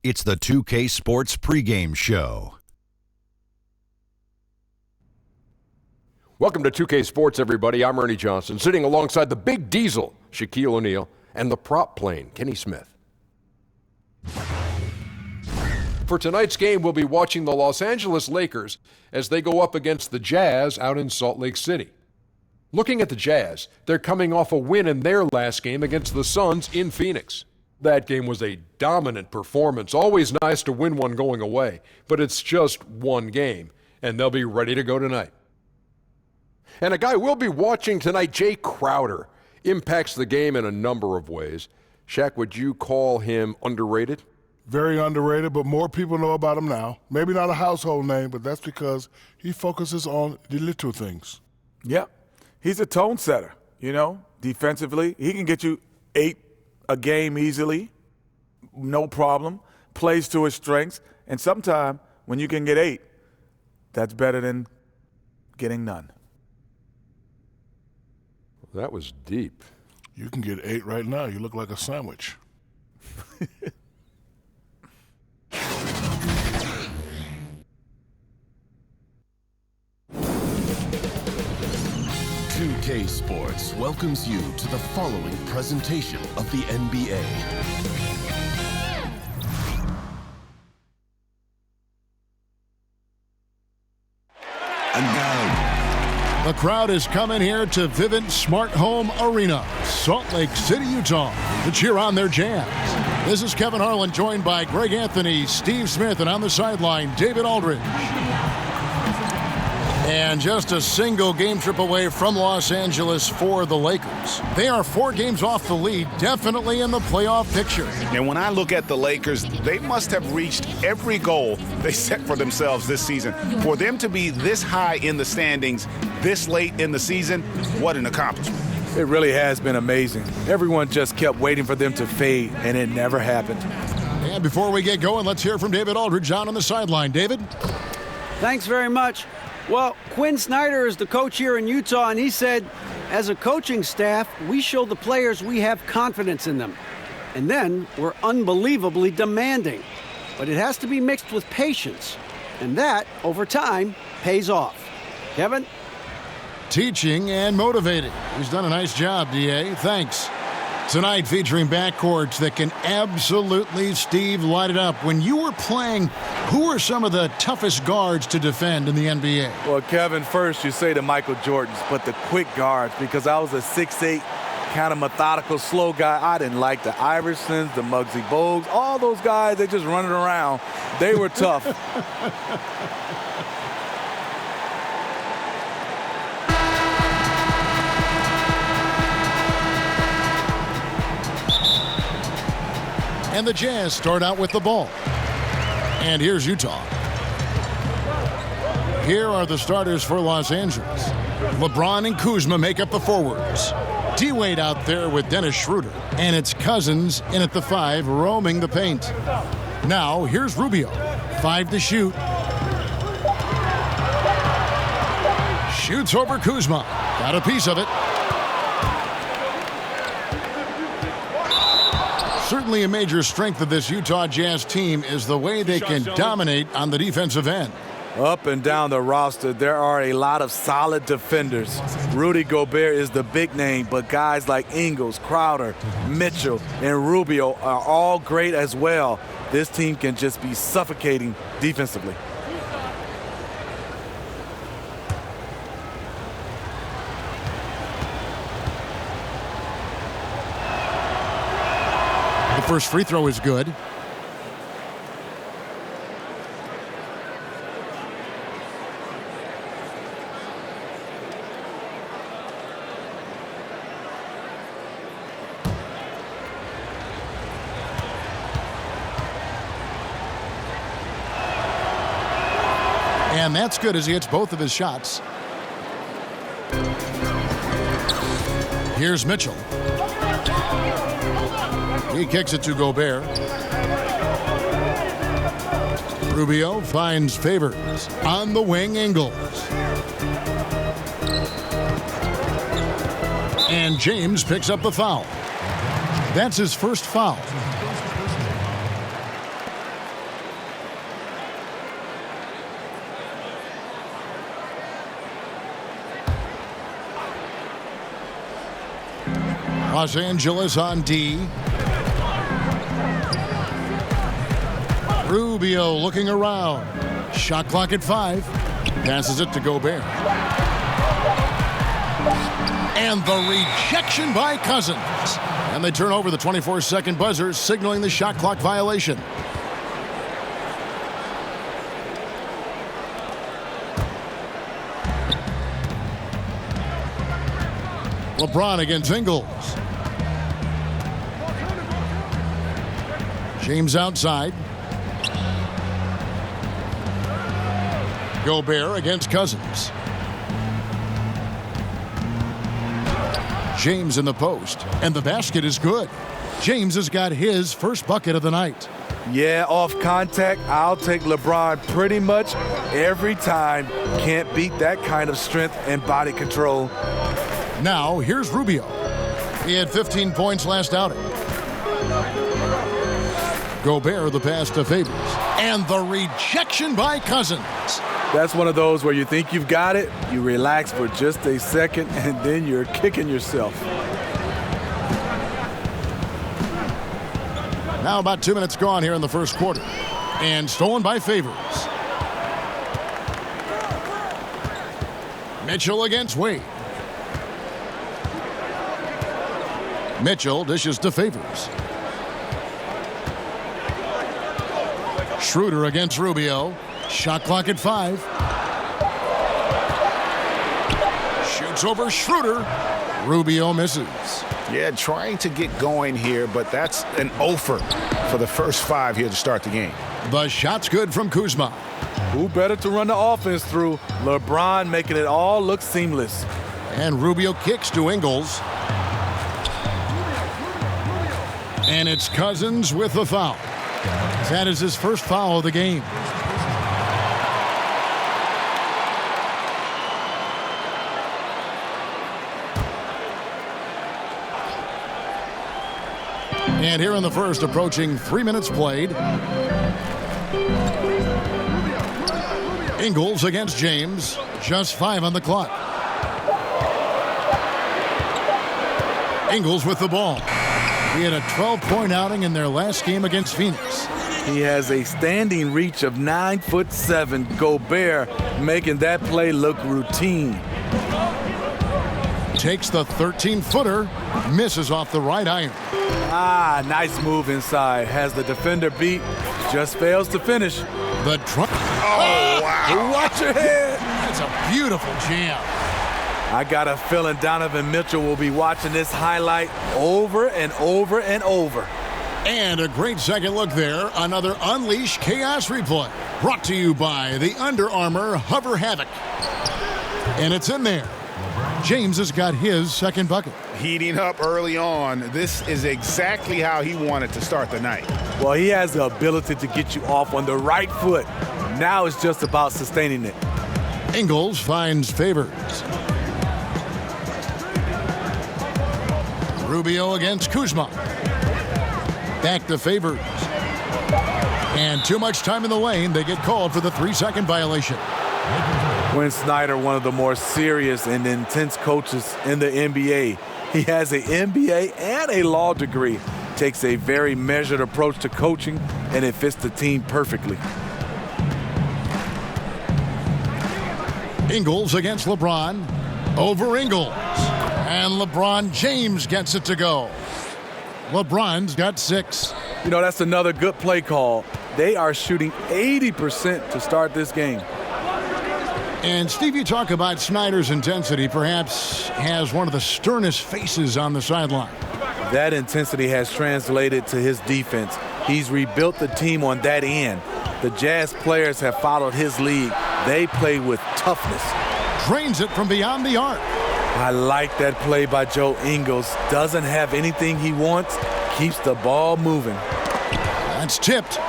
It's the 2K Sports pregame show. Welcome to 2K Sports, everybody. I'm Ernie Johnson, sitting alongside the big diesel, Shaquille O'Neal, and the prop plane, Kenny Smith. For tonight's game, we'll be watching the Los Angeles Lakers as they go up against the Jazz out in Salt Lake City. Looking at the Jazz, they're coming off a win in their last game against the Suns in Phoenix. That game was a dominant performance. Always nice to win one going away, but it's just one game, and they'll be ready to go tonight. And a guy we'll be watching tonight, Jay Crowder, impacts the game in a number of ways. Shaq, would you call him underrated? Very underrated, but more people know about him now. Maybe not a household name, but that's because he focuses on the little things. Yeah, he's a tone setter, defensively. He can get you 8 a game easily, no problem, plays to his strengths, and sometimes when you can get 8, that's better than getting none. That was deep. You can get 8 right now. You look like a sandwich. 2K Sports welcomes you to the following presentation of the NBA. And now, the crowd is coming here to Vivint Smart Home Arena, Salt Lake City, Utah, to cheer on their Jazz. This is Kevin Harlan, joined by Greg Anthony, Steve Smith, and on the sideline, David Aldridge. And just a single game trip away from Los Angeles for the Lakers. They are 4 games off the lead, definitely in the playoff picture. And when I look at the Lakers, they must have reached every goal they set for themselves this season. For them to be this high in the standings this late in the season, what an accomplishment. It really has been amazing. Everyone just kept waiting for them to fade, and it never happened. And before we get going, let's hear from David Aldridge on the sideline. David? Thanks very much. Well, Quinn Snyder is the coach here in Utah, and he said, as a coaching staff, we show the players we have confidence in them. And then we're unbelievably demanding. But it has to be mixed with patience. And that, over time, pays off. Kevin? Teaching and motivating. He's done a nice job, DA. Thanks. Tonight featuring backcourts that can absolutely, Steve, light it up. When you were playing, who are some of the toughest guards to defend in the NBA? Well, Kevin, first you say the Michael Jordans, but the quick guards, because I was a 6'8", kind of methodical, slow guy. I didn't like the Iversons, the Muggsy Bogues, all those guys, they just running around. They were tough. And the Jazz start out with the ball. And here's Utah. Here are the starters for Los Angeles. LeBron and Kuzma make up the forwards. D-Wade out there with Dennis Schroeder. And it's Cousins in at the 5, roaming the paint. Now, here's Rubio. 5 to shoot. Shoots over Kuzma. Got a piece of it. Certainly a major strength of this Utah Jazz team is the way they can dominate on the defensive end. Up and down the roster, there are a lot of solid defenders. Rudy Gobert is the big name, but guys like Ingles, Crowder, Mitchell, and Rubio are all great as well. This team can just be suffocating defensively. The first free throw is good. And that's good as he hits both of his shots. Here's Mitchell. He kicks it to Gobert. Rubio finds Favors. On the wing, Ingles. And James picks up the foul. That's his first foul. Los Angeles on D. Rubio looking around. Shot clock at 5. Passes it to Gobert. And the rejection by Cousins. And they turn over the 24-second buzzer, signaling the shot clock violation. LeBron against Ingles. James outside. Gobert against Cousins. James in the post, and the basket is good. James has got his first bucket of the night. Yeah, off contact, I'll take LeBron pretty much every time. Can't beat that kind of strength and body control. Now, here's Rubio. He had 15 points last outing. Gobert the pass to Favors. And the rejection by Cousins. That's one of those where you think you've got it, you relax for just a second, and then you're kicking yourself. Now about 2 minutes gone here in the first quarter. And stolen by Favors. Mitchell against Wade. Mitchell dishes to Favors. Schroeder against Rubio. Shot clock at 5. Shoots over Schroeder. Rubio misses. Yeah, trying to get going here, but that's an offer for the first 5 here to start the game. The shot's good from Kuzma. Who better to run the offense through? LeBron making it all look seamless. And Rubio kicks to Ingles. And it's Cousins with the foul. That is his first foul of the game. And here in the first, approaching 3 minutes played. Ingles against James. Just 5 on the clock. Ingles with the ball. He had a 12-point outing in their last game against Phoenix. He has a standing reach of 9'7". Gobert making that play look routine. Takes the 13-footer, misses off the right iron. Ah, nice move inside. Has the defender beat, just fails to finish. The trunk. Oh, wow. Watch your head. That's a beautiful jam. I got a feeling Donovan Mitchell will be watching this highlight over and over and over. And a great second look there. Another Unleash Chaos replay. Brought to you by the Under Armour Hover Havoc. And it's in there. James has got his second bucket. Heating up early on. This is exactly how he wanted to start the night. Well, he has the ability to get you off on the right foot. Now it's just about sustaining it. Ingles finds Favors. Rubio against Kuzma. Back to Favors. And too much time in the lane. They get called for the 3-second violation. Quinn Snyder, one of the more serious and intense coaches in the NBA. He has an MBA and a law degree. Takes a very measured approach to coaching, and it fits the team perfectly. Ingles against LeBron. Over Ingles. And LeBron James gets it to go. LeBron's got 6. You know, that's another good play call. They are shooting 80% to start this game. And Steve, you talk about Snyder's intensity, perhaps has one of the sternest faces on the sideline. That intensity has translated to his defense. He's rebuilt the team on that end. The Jazz players have followed his lead. They play with toughness. Drains it from beyond the arc. I like that play by Joe Ingles. Doesn't have anything he wants. Keeps the ball moving. That's tipped.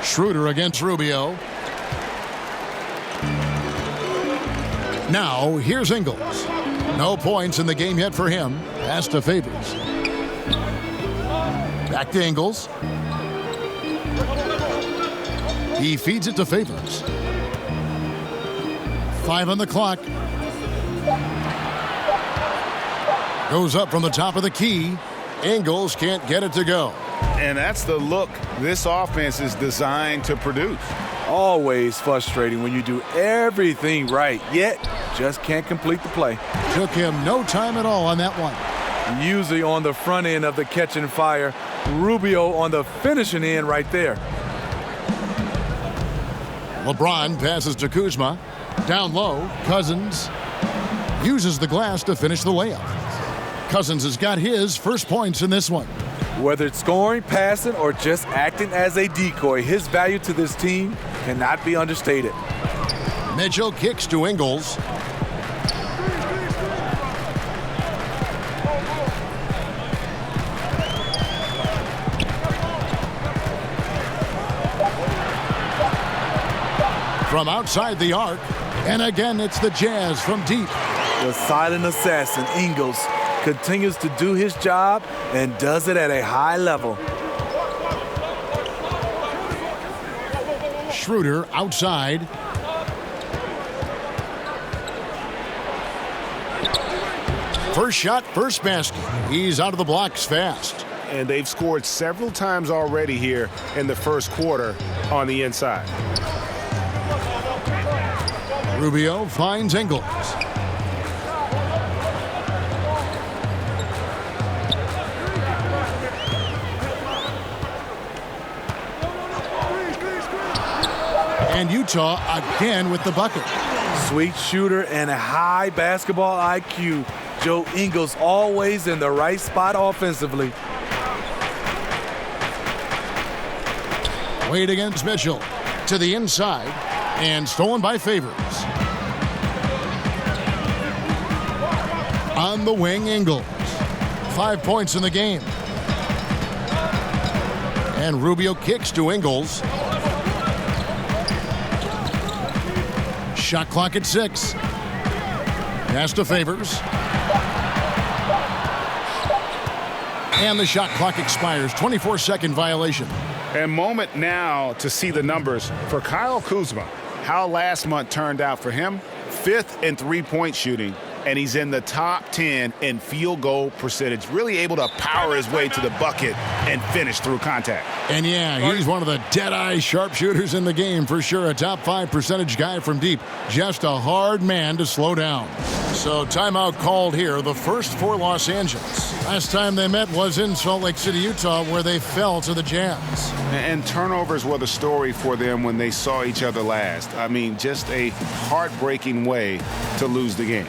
Schroeder against Rubio. Now, here's Ingles. No points in the game yet for him. Pass to Favors. Back to Ingles. He feeds it to Favors. 5 on the clock. Goes up from the top of the key. Ingles can't get it to go. And that's the look this offense is designed to produce. Always frustrating when you do everything right, yet just can't complete the play. Took him no time at all on that one. Usually on the front end of the catch and fire. Rubio on the finishing end right there. LeBron passes to Kuzma. Down low, Cousins uses the glass to finish the layup. Cousins has got his first points in this one. Whether it's scoring, passing, or just acting as a decoy, his value to this team cannot be understated. Mitchell kicks to Ingles. From outside the arc, and again it's the Jazz from deep. The silent assassin, Ingles, continues to do his job and does it at a high level. Schroeder outside. First shot, first basket. He's out of the blocks fast. And they've scored several times already here in the first quarter on the inside. Rubio finds Ingles. And Utah again with the bucket. Sweet shooter and a high basketball IQ. Joe Ingles always in the right spot offensively. Wade against Mitchell. To the inside. And stolen by Favors. On the wing, Ingles. 5 points in the game. And Rubio kicks to Ingles. Shot clock at 6. Pass to Favors. And the shot clock expires. 24-second violation. And moment now to see the numbers for Kyle Kuzma. How last month turned out for him. 5th in three-point shooting. And he's in the top 10 in field goal percentage. Really able to power his way to the bucket and finish through contact. And yeah, he's one of the dead-eye sharpshooters in the game for sure. A top 5 percentage guy from deep. Just a hard man to slow down. So timeout called here, the first for Los Angeles. Last time they met was in Salt Lake City, Utah, where they fell to the Jazz. And turnovers were the story for them when they saw each other last. I mean, just a heartbreaking way to lose the game.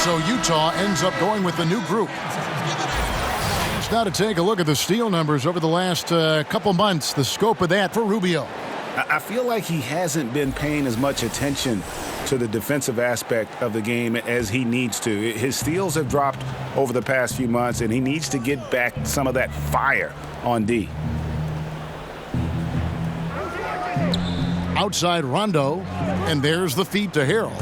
So Utah ends up going with the new group. Let's now to take a look at the steal numbers over the last couple months. The scope of that for Rubio. I feel like he hasn't been paying as much attention to the defensive aspect of the game as he needs to. His steals have dropped over the past few months, and he needs to get back some of that fire on D. Outside Rondo, and there's the feed to Harrell.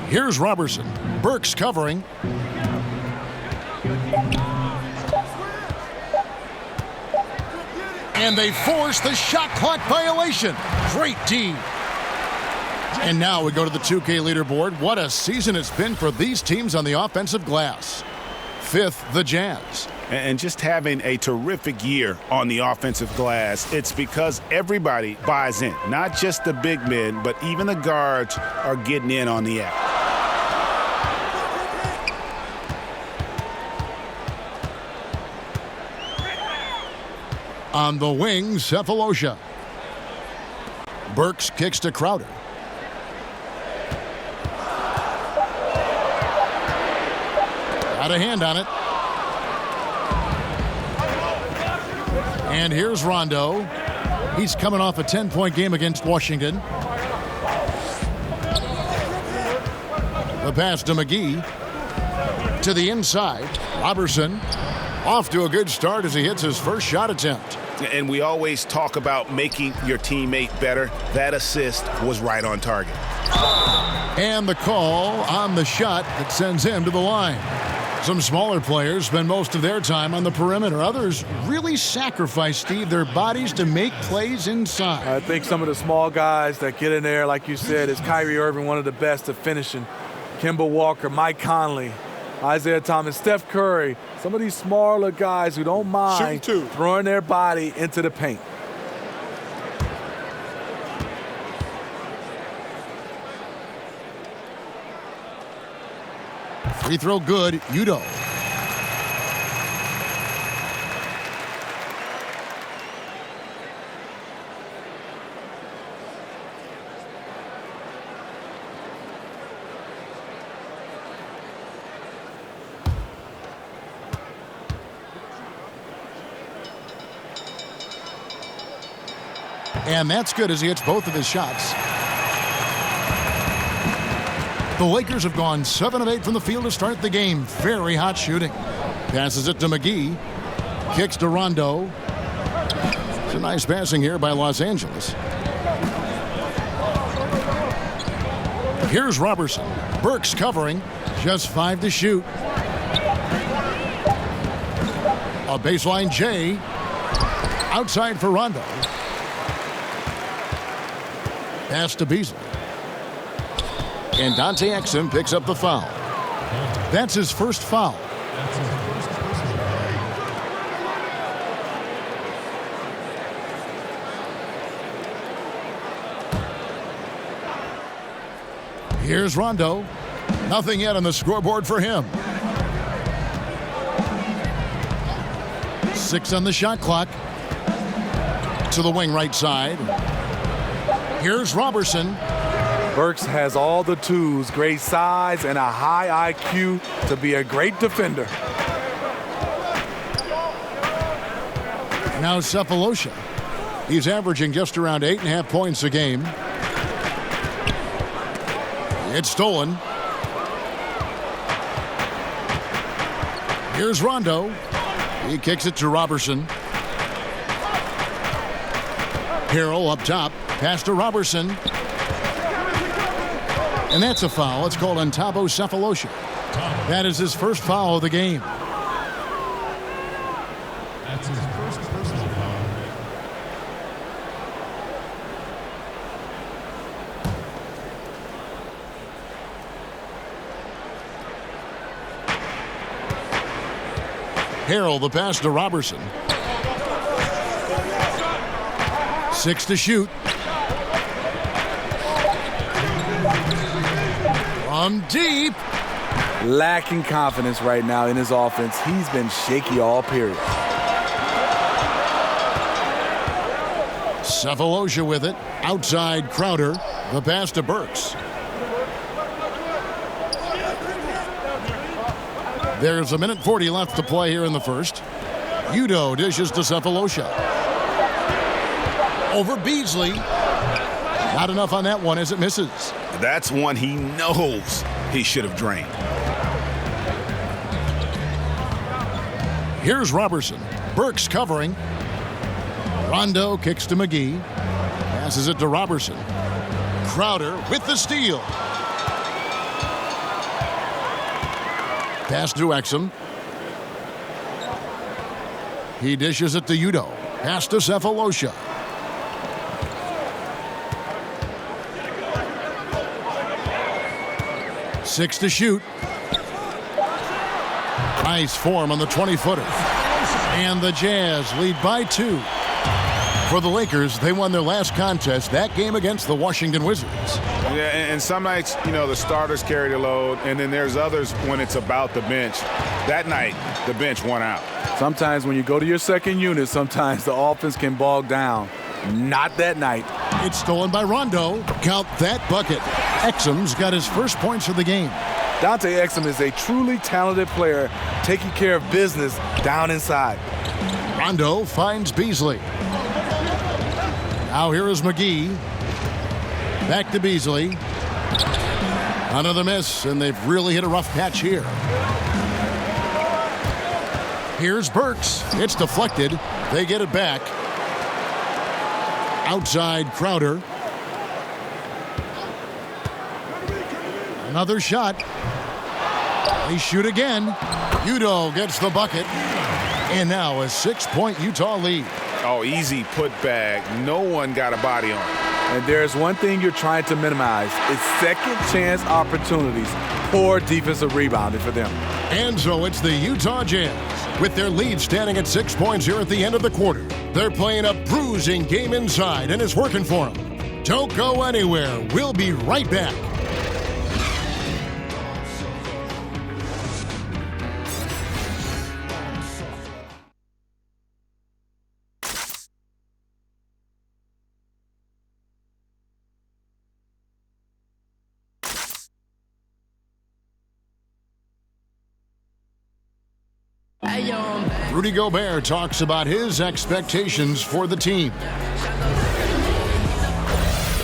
Here's Robertson. Burks covering. And they force the shot clock violation. Great D. And now we go to the 2K leaderboard. What a season it's been for these teams on the offensive glass. 5th, the Jazz. And just having a terrific year on the offensive glass, it's because everybody buys in. Not just the big men, but even the guards are getting in on the act. On the wing, Cephalosha. Burks kicks to Crowder. Got a hand on it. And here's Rondo. He's coming off a 10-point game against Washington. The pass to McGee. To the inside. Robertson off to a good start as he hits his first shot attempt. And we always talk about making your teammate better. That assist was right on target. And the call on the shot that sends him to the line. Some smaller players spend most of their time on the perimeter. Others really sacrifice, Steve, their bodies to make plays inside. I think some of the small guys that get in there, like you said, is Kyrie Irving, one of the best at finishing. Kemba Walker, Mike Conley, Isaiah Thomas, Steph Curry. Some of these smaller guys who don't mind throwing their body into the paint. Free throw good, Udo. And that's good as he hits both of his shots. The Lakers have gone 7 of 8 from the field to start the game. Very hot shooting. Passes it to McGee. Kicks to Rondo. It's a nice passing here by Los Angeles. Here's Robertson. Burks covering. Just 5 to shoot. A baseline J. Outside for Rondo. Pass to Beasley. And Dante Exum picks up the foul. That's his first foul. Here's Rondo. Nothing yet on the scoreboard for him. 6 on the shot clock. To the wing right side. Here's Robertson. Burks has all the tools, great size and a high IQ to be a great defender. Now Cephalosha. He's averaging just around 8.5 points a game. It's stolen. Here's Rondo. He kicks it to Robertson. Harrell up top. Pass to Robertson. And that's a foul. It's called on Thabo Cephalosha. That is his first foul of the game. That's his first personal foul. Harrell the pass to Robertson. 6 to shoot. From deep. Lacking confidence right now in his offense. He's been shaky all period. Cephalosha with it. Outside Crowder. The pass to Burks. There's 1:40 left to play here in the first. Udo dishes to Cephalosha. Over Beasley. Not enough on that one as it misses. That's one he knows he should have drained. Here's Robertson. Burks covering. Rondo kicks to McGee. Passes it to Robertson. Crowder with the steal. Pass to Exum. He dishes it to Udo. Pass to Cephalosha. Six to shoot. Nice form on the 20-footer. And the Jazz lead by 2. For the Lakers, they won their last contest, that game against the Washington Wizards. Yeah, and some nights, you know, the starters carry the load, and then there's others when it's about the bench. That night, the bench won out. Sometimes when you go to your second unit, sometimes the offense can bog down. Not that night. It's stolen by Rondo. Count that bucket. Exum's got his first points of the game. Dante Exum is a truly talented player taking care of business down inside. Rondo finds Beasley. Now here is McGee. Back to Beasley. Another miss, and they've really hit a rough patch here. Here's Burks. It's deflected. They get it back. Outside Crowder. Another shot. They shoot again. Udoh gets the bucket. And now a 6-point Utah lead. Oh, easy putback. No one got a body on it. And there's one thing you're trying to minimize. It's second chance opportunities. Poor defensive rebounding for them. And so it's the Utah Jazz. With their lead standing at 6 points here at the end of the quarter. They're playing a bruising game inside, and it's working for them. Don't go anywhere. We'll be right back. Rudy Gobert talks about his expectations for the team.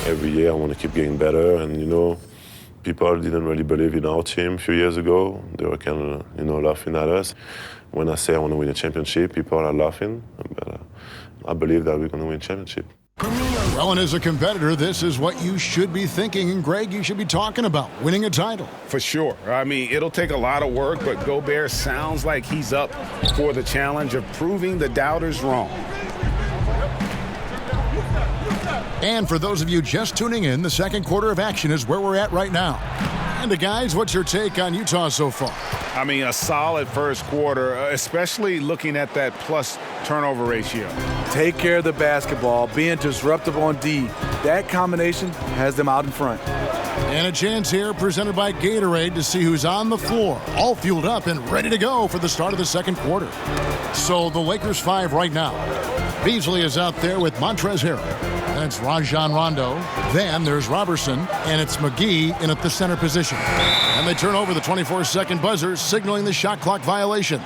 Every year I want to keep getting better, and people didn't really believe in our team a few years ago. They were kind of laughing at us. When I say I want to win a championship, people are laughing, but I believe that we're going to win a championship. Well, and as a competitor, this is what you should be thinking, and Greg, you should be talking about, winning a title. For sure. I mean, it'll take a lot of work, but Gobert sounds like he's up for the challenge of proving the doubters wrong. And for those of you just tuning in, the second quarter of action is where we're at right now. And guys, what's your take on Utah so far? I mean, a solid first quarter, especially looking at that plus turnover ratio. Take care of the basketball, being disruptive on D. That combination has them out in front. And a chance here presented by Gatorade to see who's on the floor, all fueled up and ready to go for the start of the second quarter. So the Lakers 5 right now. Beasley is out there with Montrezl Harrell. And it's Rajon Rondo. Then there's Robertson, and it's McGee in at the center position. And they turn over the 24-second buzzer, signaling the shot clock violation.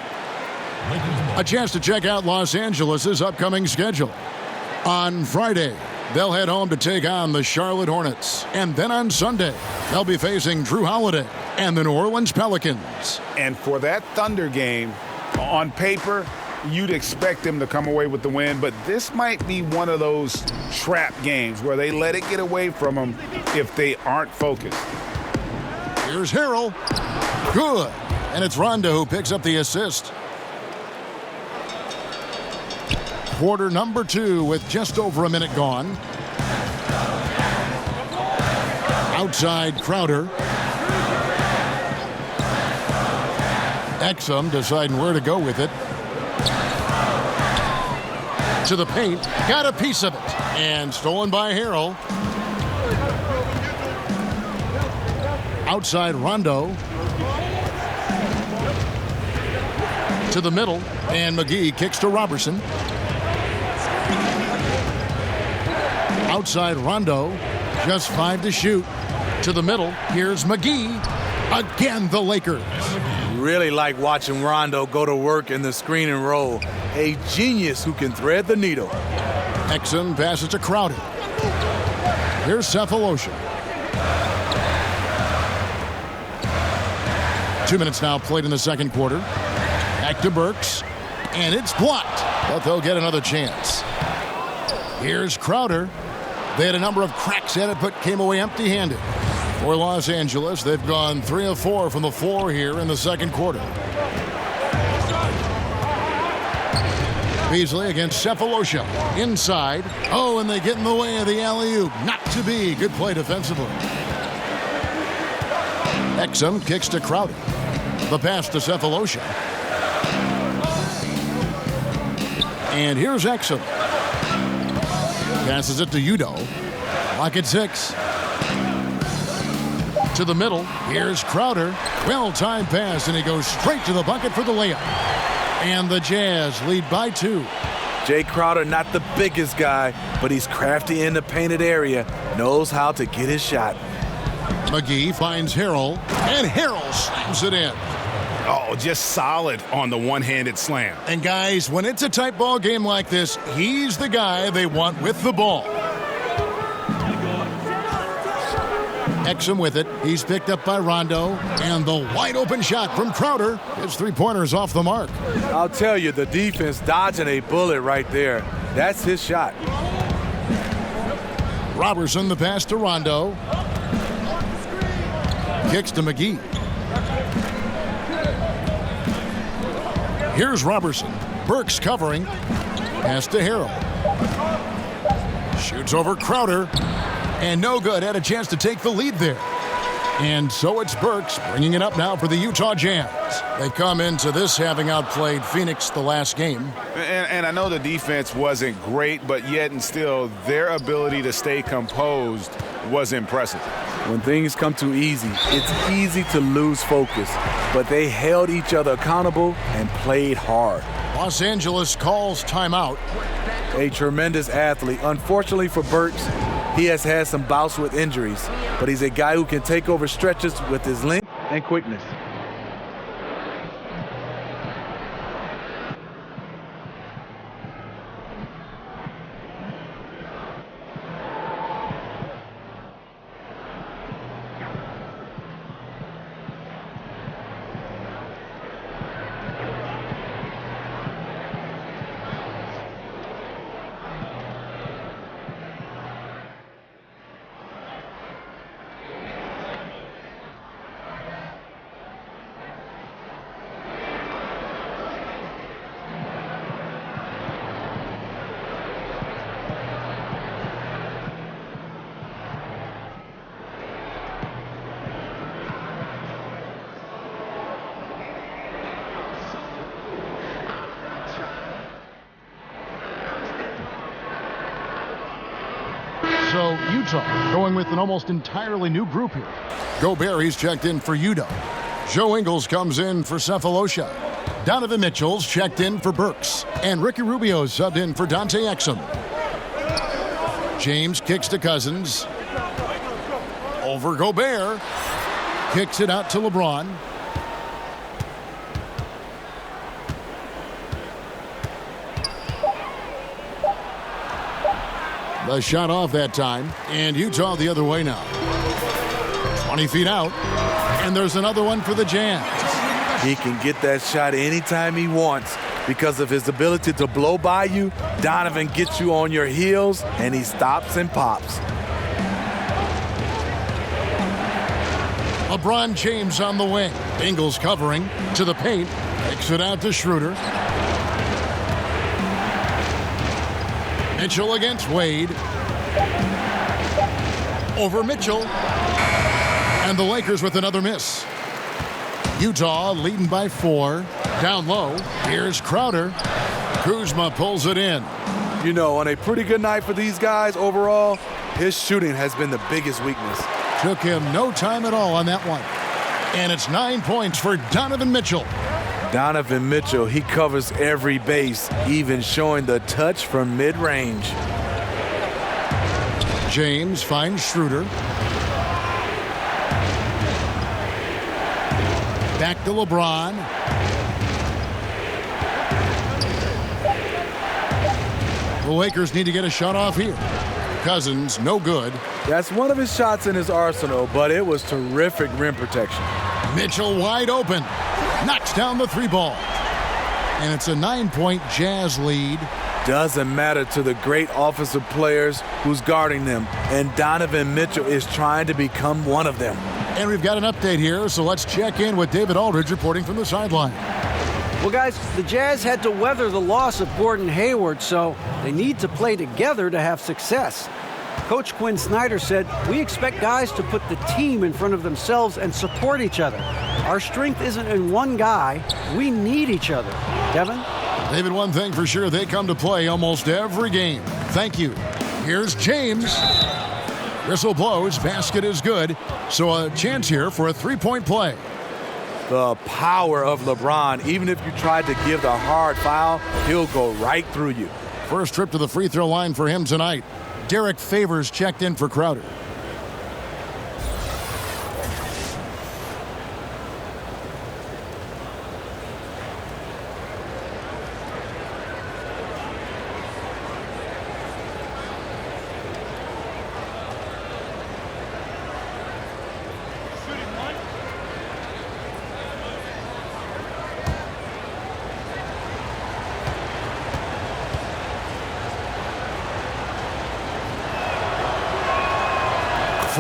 A chance to check out Los Angeles' upcoming schedule. On Friday, they'll head home to take on the Charlotte Hornets. And then on Sunday, they'll be facing Drew Holiday and the New Orleans Pelicans. And for that Thunder game, on paper, you'd expect them to come away with the win, but this might be one of those trap games where they let it get away from them if they aren't focused. Here's Harrell. Good. And it's Rondo who picks up the assist. Quarter number 2 with just over a minute gone. Outside Crowder. Exum deciding where to go with it. To the paint, got a piece of it, and stolen by Harrell. Outside Rondo. To the middle, and McGee kicks to Robertson. Outside Rondo, just 5 to shoot. To the middle, here's McGee. Again, the Lakers. Really like watching Rondo go to work in the screen and roll. A genius who can thread the needle. Exum passes to Crowder. Here's Cephalosha. 2 minutes now played in the second quarter. Back to Burks. And it's blocked, but they'll get another chance. Here's Crowder. They had a number of cracks at it, but came away empty-handed. For Los Angeles, they've gone 3 of 4 from the floor here in the second quarter. Beasley against Cephalosha. Inside. Oh, and they get in the way of the alley-oop. Not to be. Good play defensively. Exum kicks to Crowder. The pass to Cephalosha. And here's Exum. Passes it to Udoh. Lock at 6. To the middle. Here's Crowder. Well-timed pass, and he goes straight to the bucket for the layup. And the Jazz lead by 2. Jay Crowder, not the biggest guy, but he's crafty in the painted area. Knows how to get his shot. McGee finds Harrell, and Harrell slams it in. Oh, just solid on the one-handed slam. And guys, when it's a tight ball game like this, he's the guy they want with the ball. Exum with it. He's picked up by Rondo. And the wide open shot from Crowder. His three-pointers off the mark. I'll tell you, the defense dodging a bullet right there. That's his shot. Robertson the pass to Rondo. Kicks to McGee. Here's Robertson. Burks covering. Pass to Harrell. Shoots over Crowder. And no good. Had a chance to take the lead there. And so it's Burks bringing it up now for the Utah Jazz. They come into this having outplayed Phoenix the last game. And I know the defense wasn't great, but yet and still, their ability to stay composed was impressive. When things come too easy, it's easy to lose focus. But they held each other accountable and played hard. Los Angeles calls timeout. A tremendous athlete. Unfortunately for Burks, he has had some bouts with injuries, but he's a guy who can take over stretches with his length and quickness. So Utah going with an almost entirely new group here. Gobert, he's checked in for Udo. Joe Ingles comes in for Cephalosha. Donovan Mitchell's checked in for Burks. And Ricky Rubio's subbed in for Dante Exum. James kicks to Cousins. Over Gobert. Kicks it out to LeBron. The shot off that time, and Utah the other way now. 20 feet out, and there's another one for the Jazz. He can get that shot anytime he wants because of his ability to blow by you. Donovan gets you on your heels, and he stops and pops. LeBron James on the wing. Ingles covering to the paint. Kicks it out to Schroeder. Mitchell against Wade. Over Mitchell. And the Lakers with another miss. Utah leading by 4. Down low. Here's Crowder. Kuzma pulls it in. You know, on a pretty good night for these guys overall, his shooting has been the biggest weakness. Took him no time at all on that one. And it's 9 points for Donovan Mitchell. Donovan Mitchell, he covers every base, even showing the touch from mid-range. James finds Schroeder. Back to LeBron. The Lakers need to get a shot off here. Cousins, no good. That's one of his shots in his arsenal, but it was terrific rim protection. Mitchell wide open. Knocks down the 3-ball. And it's a 9-point Jazz lead. Doesn't matter to the great offensive players who's guarding them. And Donovan Mitchell is trying to become one of them. And we've got an update here, so let's check in with David Aldridge reporting from the sideline. Well, guys, the Jazz had to weather the loss of Gordon Hayward, so they need to play together to have success. Coach Quinn Snyder said, "We expect guys to put the team in front of themselves and support each other. Our strength isn't in one guy. We need each other." Kevin? David, one thing for sure, they come to play almost every game. Thank you. Here's James. Whistle blows, basket is good. So a chance here for a 3-point play. The power of LeBron. Even if you tried to give the hard foul, he'll go right through you. First trip to the free throw line for him tonight. Derek Favors checked in for Crowder.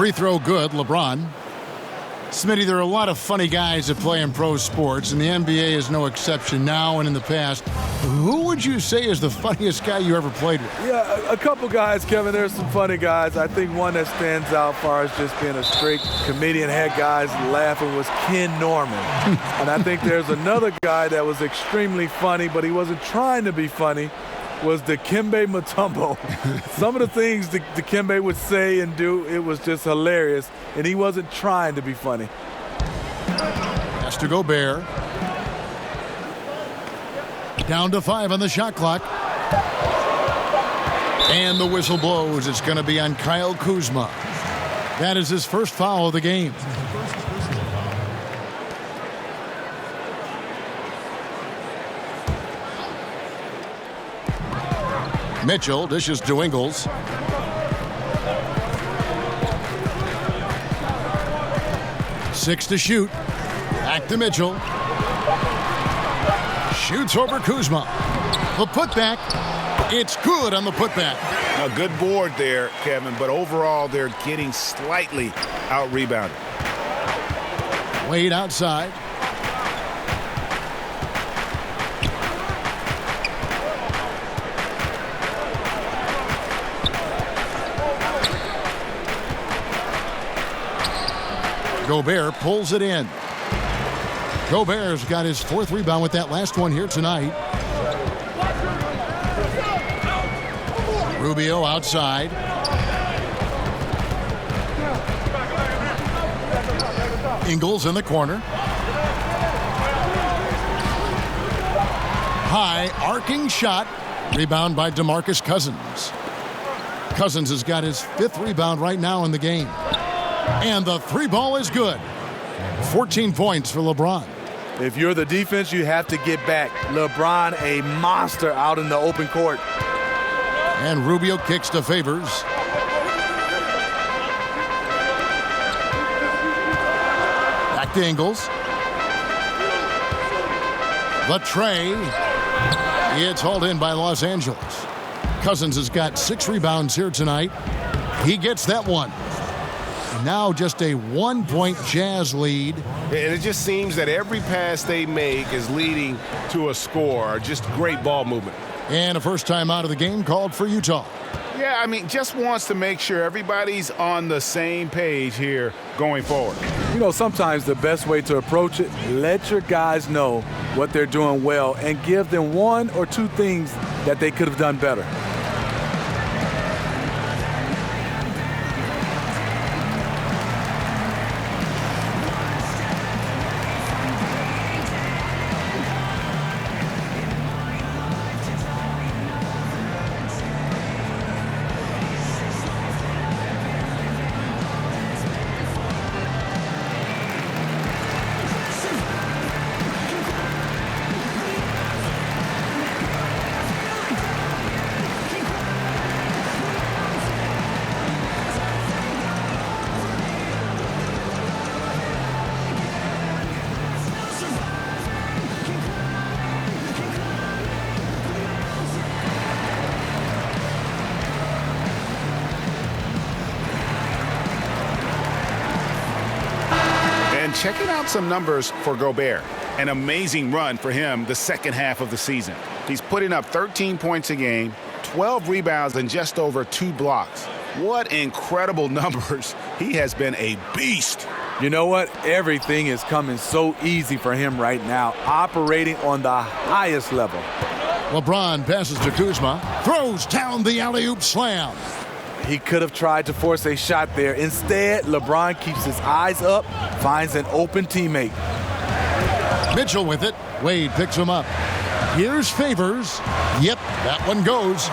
Free throw good, LeBron. Smitty, there are a lot of funny guys that play in pro sports, and the NBA is no exception now and in the past. Who would you say is the funniest guy you ever played with? Yeah, a couple guys, Kevin. There's some funny guys. I think one that stands out as far as just being a straight comedian, had guys laughing, was Ken Norman. And I think there's another guy that was extremely funny, but he wasn't trying to be funny, was Dikembe Mutombo. Some of the things Dikembe would say and do, it was just hilarious, and he wasn't trying to be funny. Has to Gobert. Down to 5 on the shot clock. And the whistle blows. It's going to be on Kyle Kuzma. That is his first foul of the game. Mitchell dishes to Ingles. Six to shoot. Back to Mitchell. Shoots over Kuzma. The putback. It's good on the putback. A good board there, Kevin, but overall they're getting slightly out-rebounded. Wade outside. Gobert pulls it in. Gobert's got his 4th rebound with that last one here tonight. Rubio outside. Ingles in the corner. High arcing shot. Rebound by DeMarcus Cousins. Cousins has got his 5th rebound right now in the game. And the 3 ball is good. 14 points for LeBron. If you're the defense, you have to get back. LeBron, a monster out in the open court. And Rubio kicks to Favors. Back to Ingles. The tray. It's hauled in by Los Angeles. Cousins has got 6 rebounds here tonight. He gets that one. Now just a 1-point Jazz lead. And it just seems that every pass they make is leading to a score. Just great ball movement. And a first time out of the game called for Utah. Yeah, I mean, just wants to make sure everybody's on the same page here going forward. You know, sometimes the best way to approach it, let your guys know what they're doing well and give them 1 or 2 things that they could have done better. Checking out some numbers for Gobert. An amazing run for him the second half of the season. He's putting up 13 points a game, 12 rebounds, and just over 2 blocks. What incredible numbers. He has been a beast. You know what? Everything is coming so easy for him right now, operating on the highest level. LeBron passes to Kuzma, throws down the alley-oop slam. He could have tried to force a shot there. Instead, LeBron keeps his eyes up, finds an open teammate. Mitchell with it. Wade picks him up. Here's Favors. Yep, that one goes.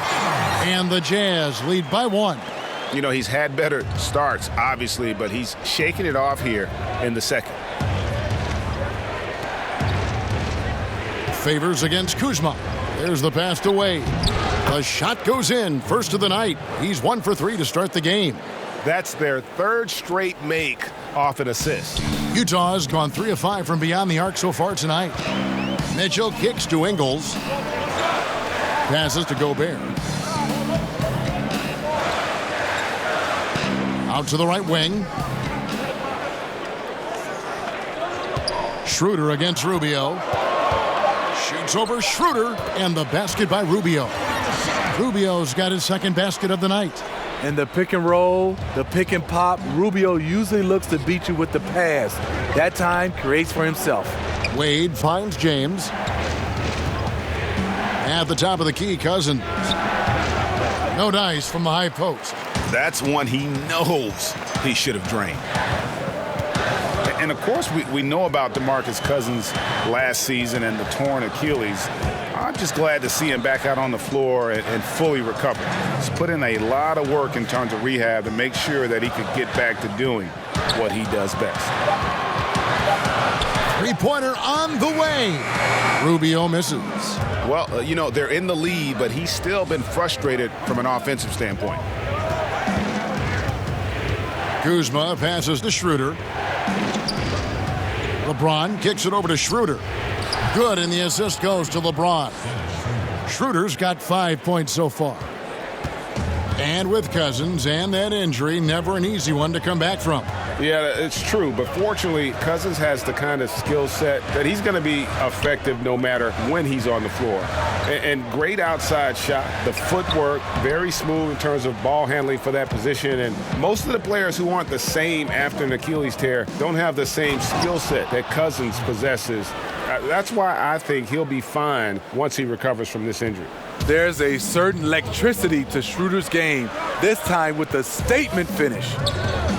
And the Jazz lead by 1. You know, he's had better starts, obviously, but he's shaking it off here in the second. Favors against Kuzma. There's the pass to Wade. The shot goes in, first of the night. He's 1 for 3 to start the game. That's their 3rd straight make off an assist. Utah has gone 3 of 5 from beyond the arc so far tonight. Mitchell kicks to Ingles. Passes to Gobert. Out to the right wing. Schroeder against Rubio. Shoots over Schroeder, and the basket by Rubio. Rubio's got his second basket of the night. In the pick and roll, the pick and pop, Rubio usually looks to beat you with the pass. That time creates for himself. Wade finds James. At the top of the key, Cousins. No dice from the high post. That's one he knows he should have drained. And, of course, we know about DeMarcus Cousins last season and the torn Achilles. I'm just glad to see him back out on the floor and fully recover. He's put in a lot of work in terms of rehab to make sure that he could get back to doing what he does best. Three-pointer on the way. Rubio misses. Well, they're in the lead, but he's still been frustrated from an offensive standpoint. Kuzma passes to Schroeder. LeBron kicks it over to Schroeder. Good, and the assist goes to LeBron. Schroeder's got 5 points so far. And with Cousins and that injury, never an easy one to come back from. Yeah, it's true. But fortunately, Cousins has the kind of skill set that he's going to be effective no matter when he's on the floor. And great outside shot, the footwork, very smooth in terms of ball handling for that position. And most of the players who aren't the same after an Achilles tear don't have the same skill set that Cousins possesses. That's why I think he'll be fine once he recovers from this injury. There's a certain electricity to Schroeder's game, this time with a statement finish.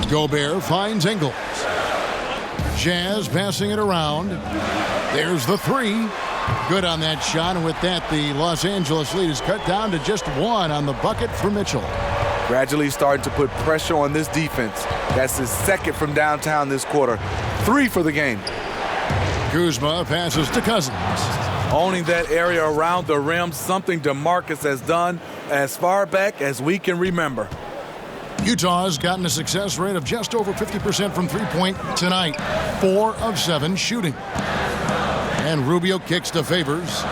Gobert finds Ingles. Jazz passing it around. There's the three. Good on that shot, and with that, the Los Angeles lead is cut down to just one on the bucket for Mitchell. Gradually starting to put pressure on this defense. That's his second from downtown this quarter. 3 for the game. Kuzma passes to Cousins. Owning that area around the rim, something DeMarcus has done as far back as we can remember. Utah's gotten a success rate of just over 50% from three-point tonight. 4 of 7 shooting. And Rubio kicks to Favors.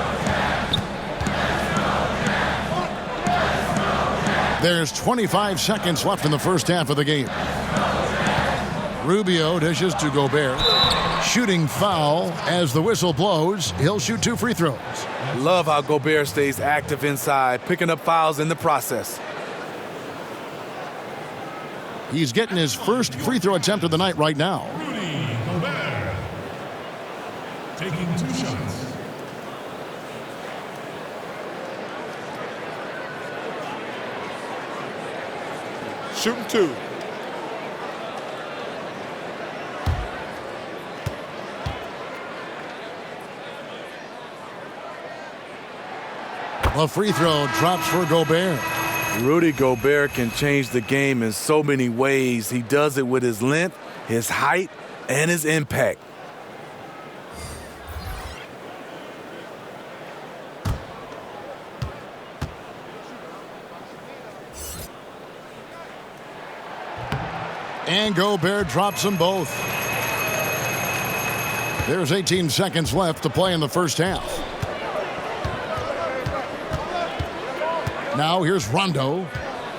There's 25 seconds left in the first half of the game. Rubio dishes to Gobert. Shooting foul as the whistle blows. He'll shoot 2 free throws. Love how Gobert stays active inside, picking up fouls in the process. He's getting his first free throw attempt of the night right now. Rudy Gobert taking 2 shots. Shooting 2. A free throw drops for Gobert. Rudy Gobert can change the game in so many ways. He does it with his length, his height, and his impact. And Gobert drops them both. There's 18 seconds left to play in the first half. Now here's Rondo.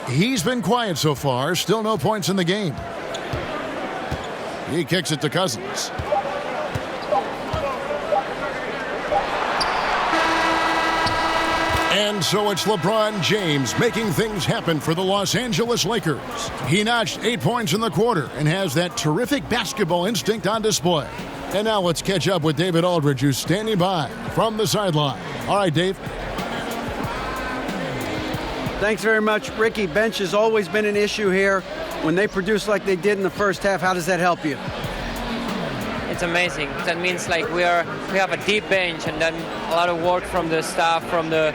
He's been quiet so far. Still no points in the game. He kicks it to Cousins. And so it's LeBron James making things happen for the Los Angeles Lakers. He notched 8 points in the quarter and has that terrific basketball instinct on display. And now let's catch up with David Aldridge, who's standing by from the sideline. All right, Dave. Thanks very much, Ricky. Bench has always been an issue here. When they produce like they did in the first half, how does that help you? It's amazing. That means like we have a deep bench, and then a lot of work from the staff, from the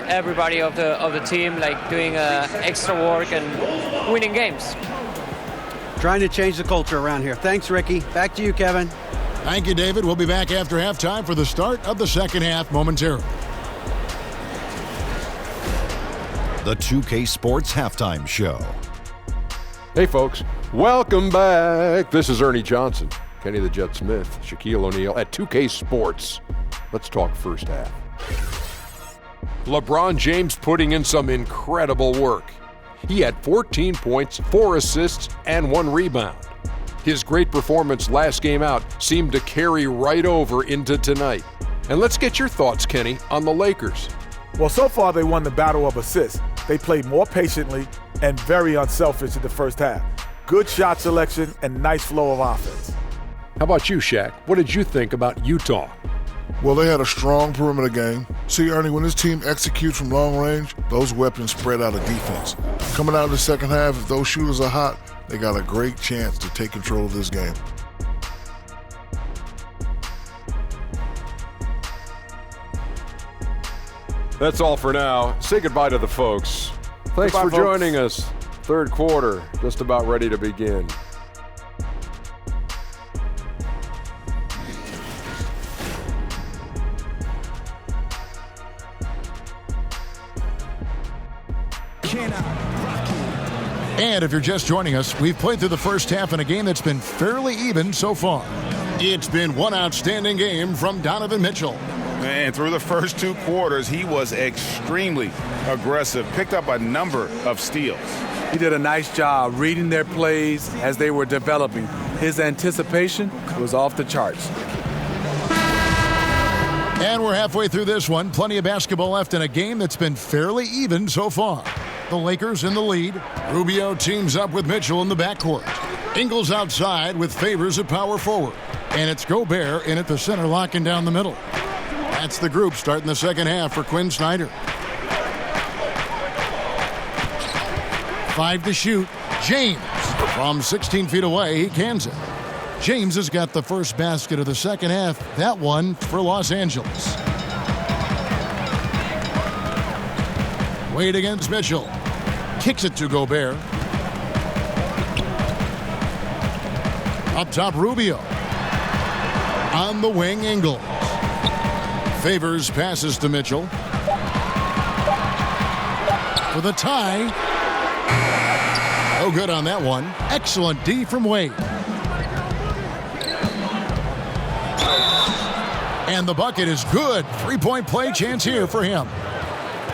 everybody of the team, like doing extra work and winning games. Trying to change the culture around here. Thanks, Ricky. Back to you, Kevin. Thank you, David. We'll be back after halftime for the start of the second half momentarily. The 2K Sports Halftime Show. Hey, folks. Welcome back. This is Ernie Johnson, Kenny the Jet Smith, Shaquille O'Neal at 2K Sports. Let's talk first half. LeBron James putting in some incredible work. He had 14 points, 4 assists, and 1 rebound. His great performance last game out seemed to carry right over into tonight. And let's get your thoughts, Kenny, on the Lakers. Well, so far they won the battle of assists. They played more patiently and very unselfish in the first half. Good shot selection and nice flow of offense. How about you, Shaq? What did you think about Utah? Well, they had a strong perimeter game. See, Ernie, when this team executes from long range, those weapons spread out of defense. Coming out of the second half, if those shooters are hot, they got a great chance to take control of this game. That's all for now. Say goodbye to the folks. Thanks Goodbye, for folks. joining us. Third quarter, just about ready to begin. And if you're just joining us, we've played through the first half in a game that's been fairly even so far. It's been one outstanding game from Donovan Mitchell. And through the first 2 quarters, he was extremely aggressive, picked up a number of steals. He did a nice job reading their plays as they were developing. His anticipation was off the charts. And we're halfway through this one. Plenty of basketball left in a game that's been fairly even so far. The Lakers in the lead. Rubio teams up with Mitchell in the backcourt. Ingles outside with Favors at power forward. And it's Gobert in at the center, locking down the middle. That's the group starting the second half for Quinn Snyder. 5 to shoot. James from 16 feet away. He cans it. James has got the first basket of the second half. That one for Los Angeles. Wade against Mitchell. Kicks it to Gobert. Up top, Rubio. On the wing, Ingles. Favors passes to Mitchell. For the tie. No good on that one. Excellent D from Wade. And the bucket is good. 3-point play chance here for him.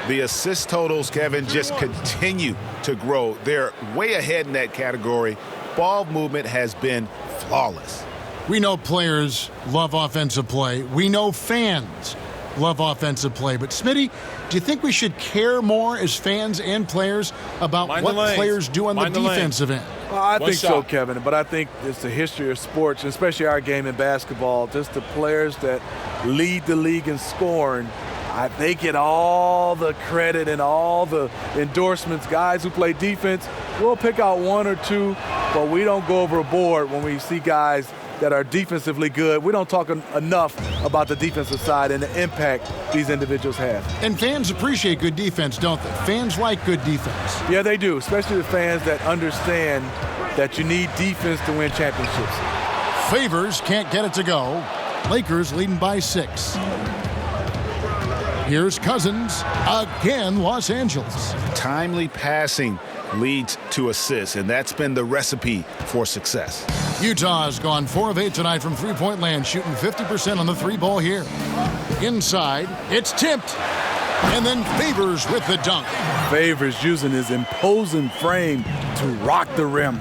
The assist totals, Kevin, just continue to grow. They're way ahead in that category. Ball movement has been flawless. We know players love offensive play. We know fans love offensive play. But, Smitty, do you think we should care more as fans and players about what players do on the defensive end? Well, I think so, Kevin, but I think it's the history of sports, especially our game in basketball, just the players that lead the league in scoring. They get all the credit and all the endorsements. Guys who play defense, we'll pick out 1 or 2, but we don't go overboard when we see guys that are defensively good. We don't talk enough about the defensive side and the impact these individuals have. And fans appreciate good defense, don't they? Fans like good defense. Yeah, they do, especially the fans that understand that you need defense to win championships. Favors can't get it to go. Lakers leading by 6. Here's Cousins. Again, Los Angeles. Timely passing leads to assists, and that's been the recipe for success. Utah has gone 4 of 8 tonight from three-point land, shooting 50% on the 3-ball here. Inside, it's tipped. And then Favors with the dunk. Favors using his imposing frame to rock the rim.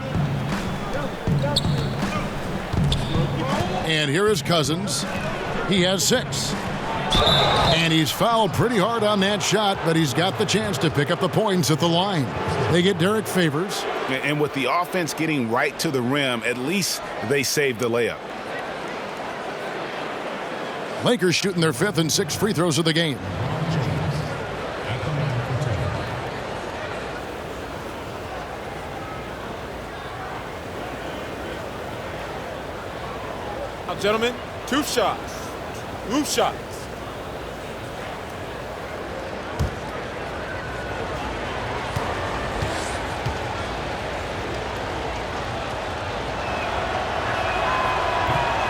And here is Cousins. He has 6. And he's fouled pretty hard on that shot, but he's got the chance to pick up the points at the line. They get Derek Favors. And with the offense getting right to the rim, at least they saved the layup. Lakers shooting their 5th and 6th free throws of the game. Now, gentlemen, 2 shots. 2 shots.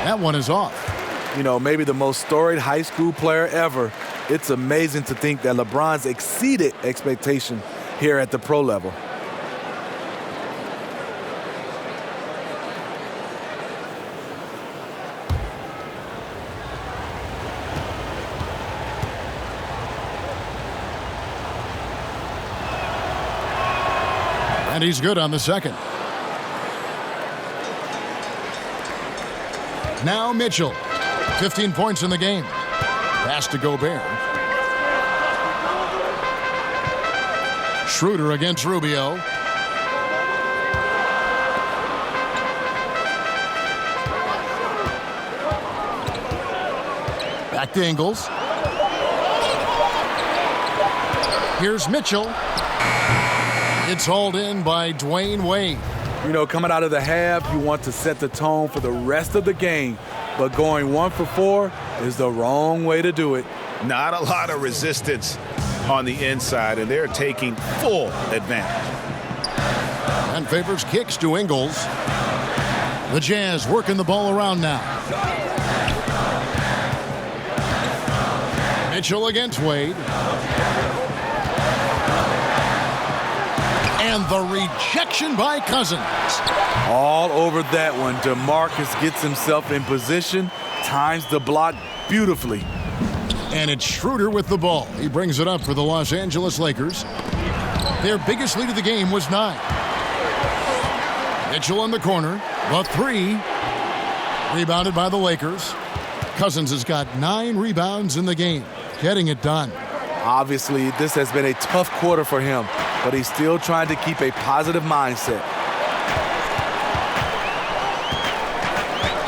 That one is off. You know, maybe the most storied high school player ever. It's amazing to think that LeBron's exceeded expectation here at the pro level. And he's good on the second. Now Mitchell. 15 points in the game. Pass to Gobert. Schroeder against Rubio. Back to Ingles. Here's Mitchell. It's hauled in by Dwayne Wade. You know, coming out of the half, you want to set the tone for the rest of the game. But going 1 for 4 is the wrong way to do it. Not a lot of resistance on the inside, and they're taking full advantage. And favors kicks to Ingles. The Jazz working the ball around now. Mitchell against Wade. And the rejection by Cousins. All over that one. DeMarcus gets himself in position, times the block beautifully. And it's Schroeder with the ball. He brings it up for the Los Angeles Lakers. Their biggest lead of the game was 9. Mitchell in the corner. The 3. Rebounded by the Lakers. Cousins has got 9 rebounds in the game. Getting it done. Obviously, this has been a tough quarter for him, but he's still trying to keep a positive mindset.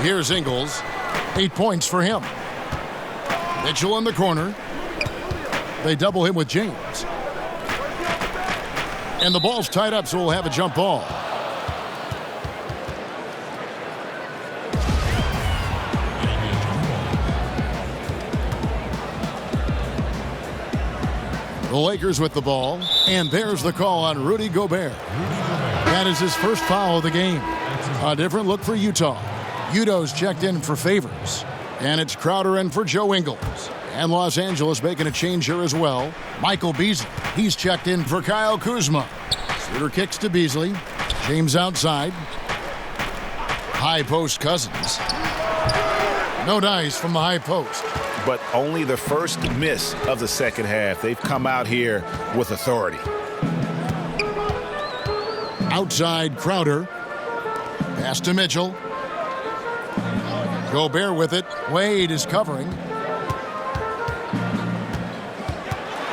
Here's Ingles. 8 points for him. Mitchell in the corner. They double him with James. And the ball's tied up, so we'll have a jump ball. The Lakers with the ball, and there's the call on Rudy Gobert. That is his first foul of the game. A different look for Utah. Udo's checked in for Favors, and it's Crowder in for Joe Ingles. And Los Angeles making a change here as well. Michael Beasley, he's checked in for Kyle Kuzma. Shooter kicks to Beasley. James outside. High post Cousins. No dice from the high post. But only the first miss of the second half. They've come out here with authority. Outside Crowder. Pass to Mitchell. Gobert with it. Wade is covering.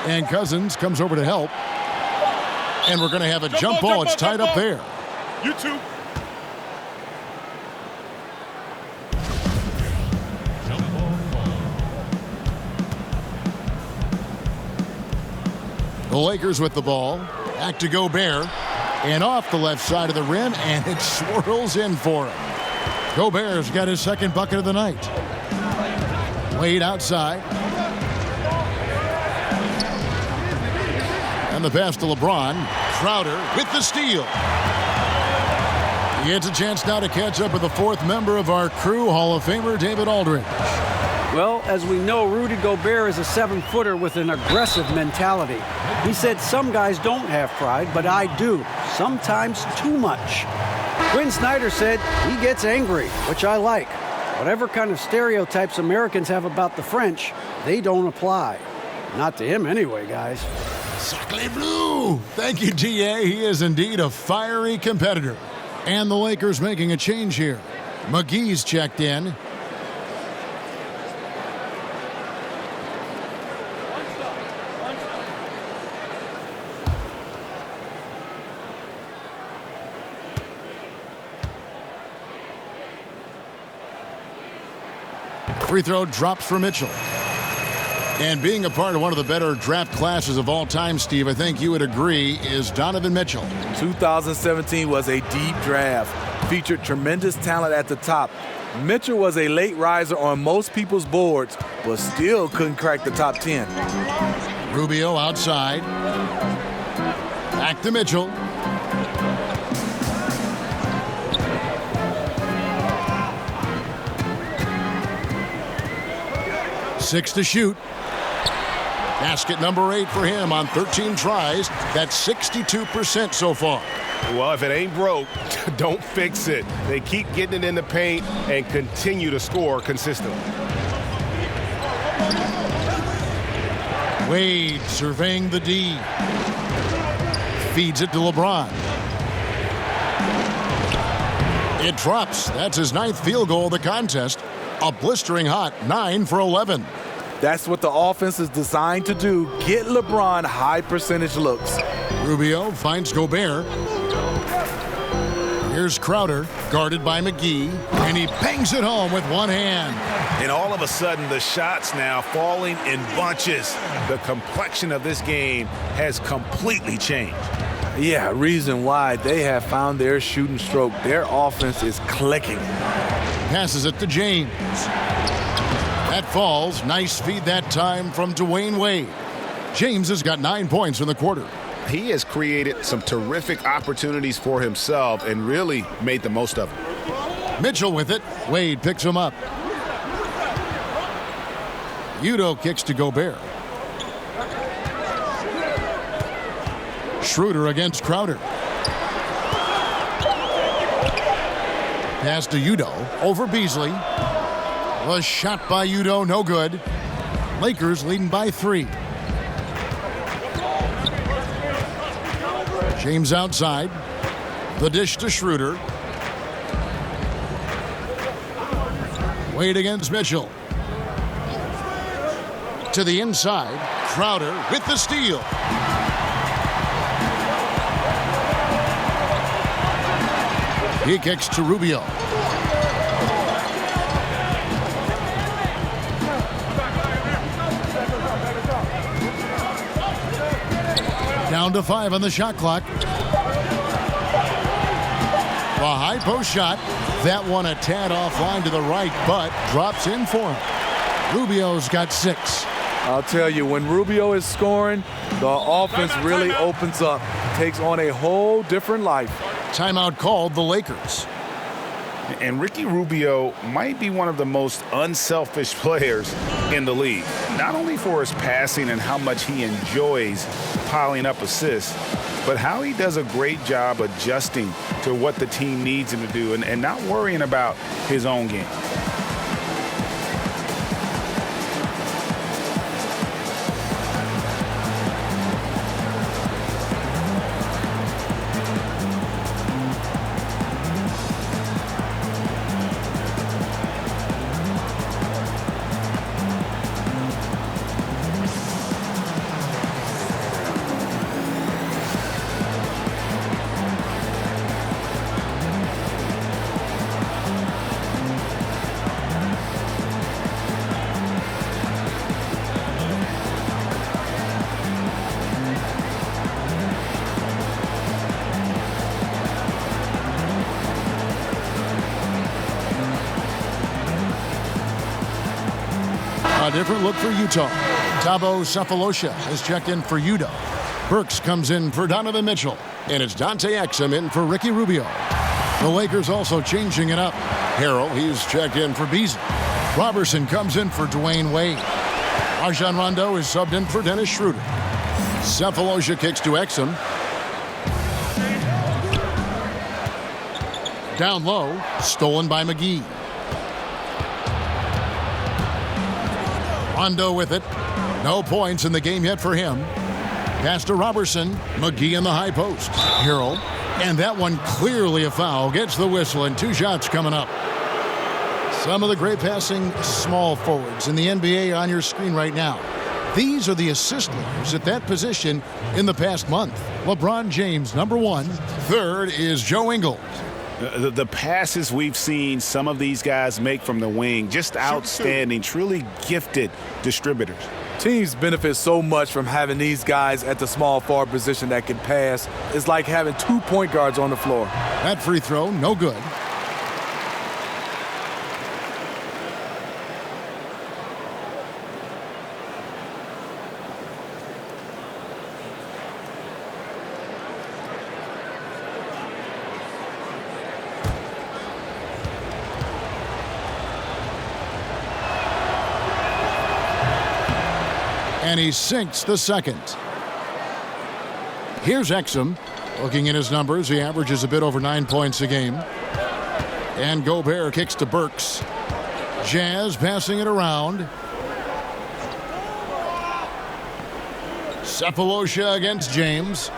And Cousins comes over to help. And we're going to have a jump ball. It's tied up there. You two. The Lakers with the ball. Back to Gobert. And off the left side of the rim, and it swirls in for him. Gobert's got his second bucket of the night. Wade outside. And the pass to LeBron. Crowder with the steal. He gets a chance now to catch up with the fourth member of our crew, Hall of Famer David Aldridge. Well, as we know, Rudy Gobert is a 7-footer with an aggressive mentality. He said some guys don't have pride, but I do. Sometimes too much. Quinn Snyder said he gets angry, which I like. Whatever kind of stereotypes Americans have about the French, they don't apply. Not to him anyway, guys. Sacre bleu! Thank you, D.A. He is indeed a fiery competitor. And the Lakers making a change here. McGee's checked in. Free throw drops for Mitchell. And being a part of one of the better draft classes of all time, Steve, I think you would agree, is Donovan Mitchell. 2017 was a deep draft. Featured tremendous talent at the top. Mitchell was a late riser on most people's boards, but still couldn't crack the top 10. Rubio outside. Back to Mitchell. Six to shoot. Basket number 8 for him on 13 tries. That's 62% so far. Well, if it ain't broke, don't fix it. They keep getting it in the paint and continue to score consistently. Wade surveying the D. Feeds it to LeBron. It drops. That's his 9th field goal of the contest. A blistering hot 9 for 11. That's what the offense is designed to do. Get LeBron high percentage looks. Rubio finds Gobert. Here's Crowder, guarded by McGee, and he bangs it home with one hand. And all of a sudden, the shots now falling in bunches. The complexion of this game has completely changed. Yeah, reason why they have found their shooting stroke. Their offense is clicking. Passes it to James. That falls. Nice feed that time from Dwayne Wade. James has got 9 points in the quarter. He has created some terrific opportunities for himself and really made the most of them. Mitchell with it. Wade picks him up. Udo kicks to Gobert. Schroeder against Crowder. Pass to Udo over Beasley. Was shot by Udo, no good. Lakers leading by 3. James outside. The dish to Schroeder. Wade against Mitchell. To the inside. Crowder with the steal. He kicks to Rubio. Down to 5 on the shot clock. The high post shot. That one a tad offline to the right, but drops in for him. Rubio's got 6. I'll tell you, when Rubio is scoring, the offense really opens up, takes on a whole different life. Timeout called the Lakers. And Ricky Rubio might be one of the most unselfish players in the league. Not only for his passing and how much he enjoys piling up assists, but how he does a great job adjusting to what the team needs him to do and not worrying about his own game. A different look for Utah. Thabo Sefolosha has checked in for Udo. Burks comes in for Donovan Mitchell. And it's Dante Exum in for Ricky Rubio. The Lakers also changing it up. Harrell, he's checked in for Beasley. Robertson comes in for Dwayne Wade. Rajon Rondo is subbed in for Dennis Schroeder. Sefolosha kicks to Exum. Down low, stolen by McGee. Rondo with it. No points in the game yet for him. Pass to Robertson. McGee in the high post. Harrell. And that one clearly a foul. Gets the whistle and 2 shots coming up. Some of the great passing small forwards in the NBA on your screen right now. These are the assist leaders at that position in the past month. LeBron James, number 1. 3rd is Joe Ingles. The passes we've seen some of these guys make from the wing, just outstanding, truly gifted distributors. Teams benefit so much from having these guys at the small forward position that can pass. It's like having 2 point guards on the floor. That free throw, no good. And he sinks the second. Here's Exum. Looking at his numbers, he averages a bit over 9 points a game. And Gobert kicks to Burks. Jazz passing it around. Sefolosha against James.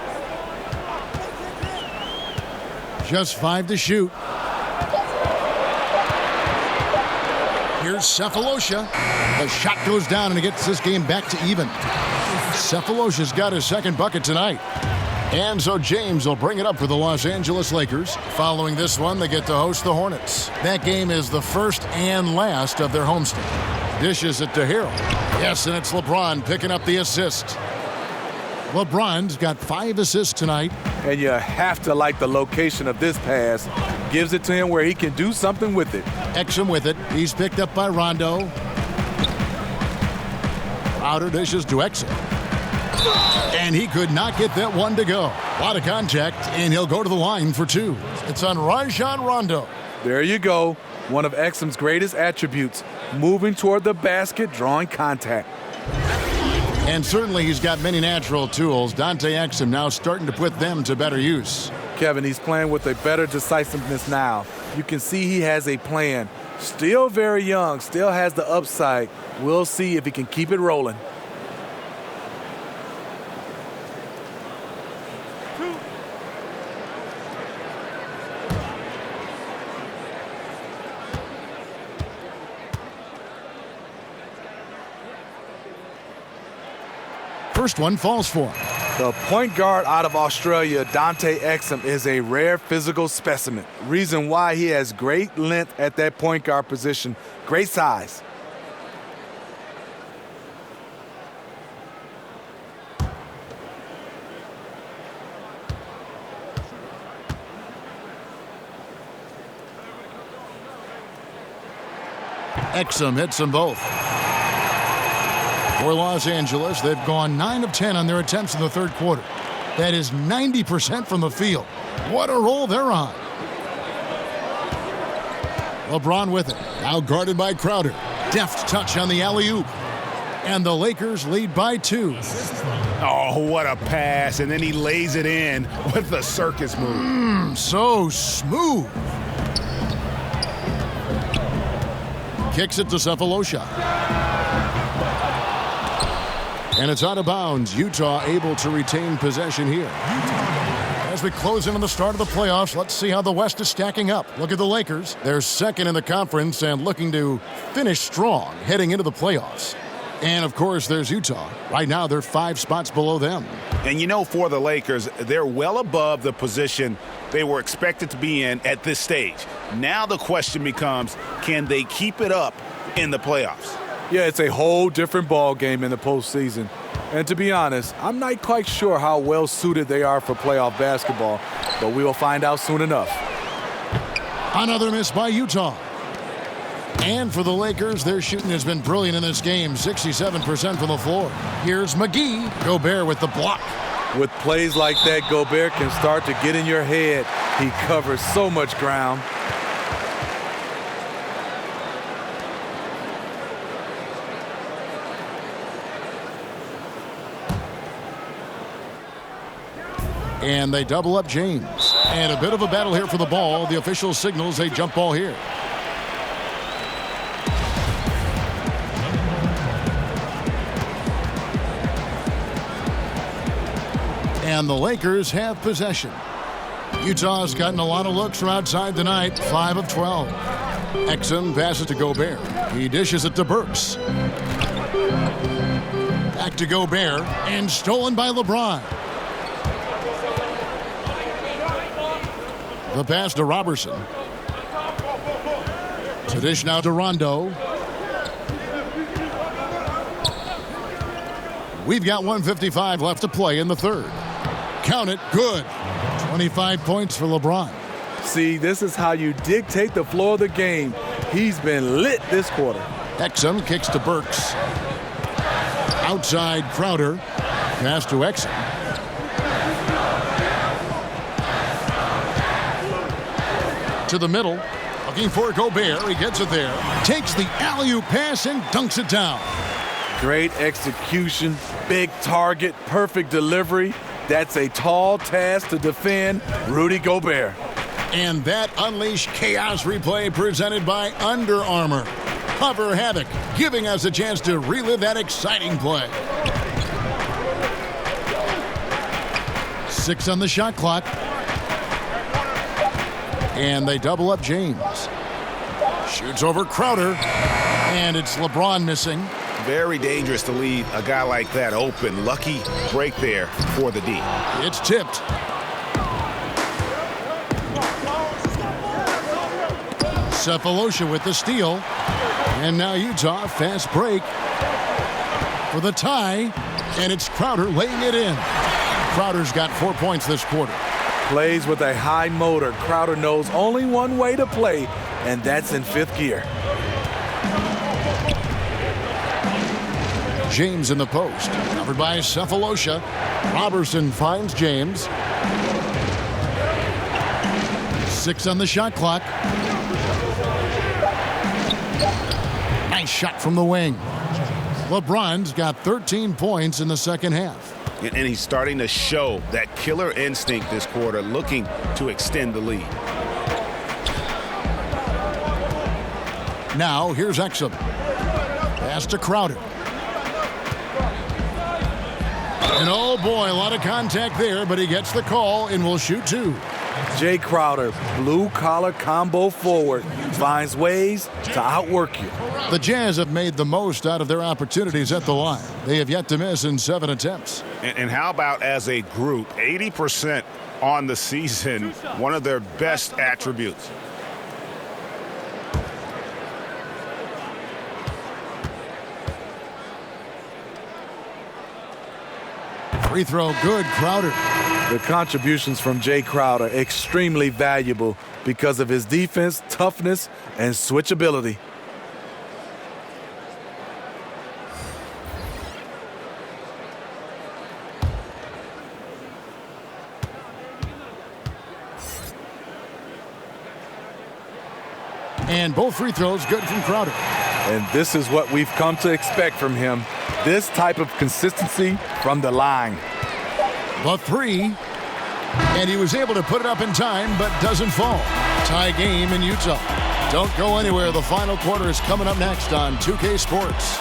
Just 5 to shoot. Here's Cephalosha. The shot goes down, and it gets this game back to even. Cephalosha's got his second bucket tonight. And so James will bring it up for the Los Angeles Lakers. Following this one, they get to host the Hornets. That game is the first and last of their homestand. Dishes it to Harrell. Yes, and it's LeBron picking up the assist. LeBron's got 5 assists tonight. And you have to like the location of this pass. Gives it to him where he can do something with it. Exum with it. He's picked up by Rondo. Outer dishes to Exum. And he could not get that one to go. A lot of contact, and he'll go to the line for 2. It's on Rajon Rondo. There you go. One of Exum's greatest attributes, moving toward the basket, drawing contact. And certainly he's got many natural tools. Dante Exum now starting to put them to better use. Kevin, he's playing with a better decisiveness now. You can see he has a plan. Still very young, still has the upside. We'll see if he can keep it rolling. First one falls for him. The point guard out of Australia, Dante Exum, is a rare physical specimen. Reason why he has great length at that point guard position. Great size. Exum hits them both. For Los Angeles, they've gone 9 of 10 on their attempts in the third quarter. That is 90% from the field. What a roll they're on. LeBron with it. Now guarded by Crowder. Deft touch on the alley-oop. And the Lakers lead by 2. Oh, what a pass. And then he lays it in with the circus move. So smooth. Kicks it to Cephalosha. And it's out of bounds. Utah able to retain possession here. As we close in on the start of the playoffs, let's see how the West is stacking up. Look at the Lakers. They're second in the conference and looking to finish strong heading into the playoffs. And, of course, there's Utah. Right now, they're 5 spots below them. And, you know, for the Lakers, they're well above the position they were expected to be in at this stage. Now the question becomes, can they keep it up in the playoffs? Yeah, it's a whole different ball game in the postseason. And to be honest, I'm not quite sure how well suited they are for playoff basketball, but we will find out soon enough. Another miss by Utah. And for the Lakers, their shooting has been brilliant in this game, 67% from the floor. Here's McGee. Gobert with the block. With plays like that, Gobert can start to get in your head. He covers so much ground. And they double up James. And a bit of a battle here for the ball. The official signals a jump ball here. And the Lakers have possession. Utah's gotten a lot of looks from outside tonight, 5 of 12. Exum passes to Gobert. He dishes it to Burks. Back to Gobert, and stolen by LeBron. The pass to Robertson. To dish now to Rondo. We've got 1:55 left to play in the third. Count it, good. 25 points for LeBron. See, this is how you dictate the flow of the game. He's been lit this quarter. Exum kicks to Burks. Outside Crowder. Pass to Exum. To the middle. Looking for Gobert. He gets it there. Takes the alley-oop pass and dunks it down. Great execution. Big target. Perfect delivery. That's a tall task to defend Rudy Gobert. And that unleashed chaos replay presented by Under Armour. Cover havoc, giving us a chance to relive that exciting play. 6 on the shot clock. And they double up James. Shoots over Crowder. And it's LeBron missing. Very dangerous to leave a guy like that open. Lucky break there for the D. It's tipped. Cephalosha with the steal. And now Utah, fast break for the tie. And it's Crowder laying it in. Crowder's got 4 points this quarter. Plays with a high motor. Crowder knows only one way to play, and that's in fifth gear. James in the post. Covered by Cephalosha. Robertson finds James. 6 on the shot clock. Nice shot from the wing. LeBron's got 13 points in the second half. And he's starting to show that killer instinct this quarter, looking to extend the lead. Now, here's Exum. Pass to Crowder. And oh boy, a lot of contact there, but he gets the call and will shoot 2. Jay Crowder, blue-collar combo forward, finds ways to outwork you. The Jazz have made the most out of their opportunities at the line. They have yet to miss in 7 attempts. And how about as a group, 80% on the season, one of their best attributes. Free throw good, Crowder. The contributions from Jay Crowder extremely valuable because of his defense, toughness, and switchability. And both free throws good from Crowder. And this is what we've come to expect from him. This type of consistency from the line. The 3. And he was able to put it up in time, but doesn't fall. Tie game in Utah. Don't go anywhere. The final quarter is coming up next on 2K Sports.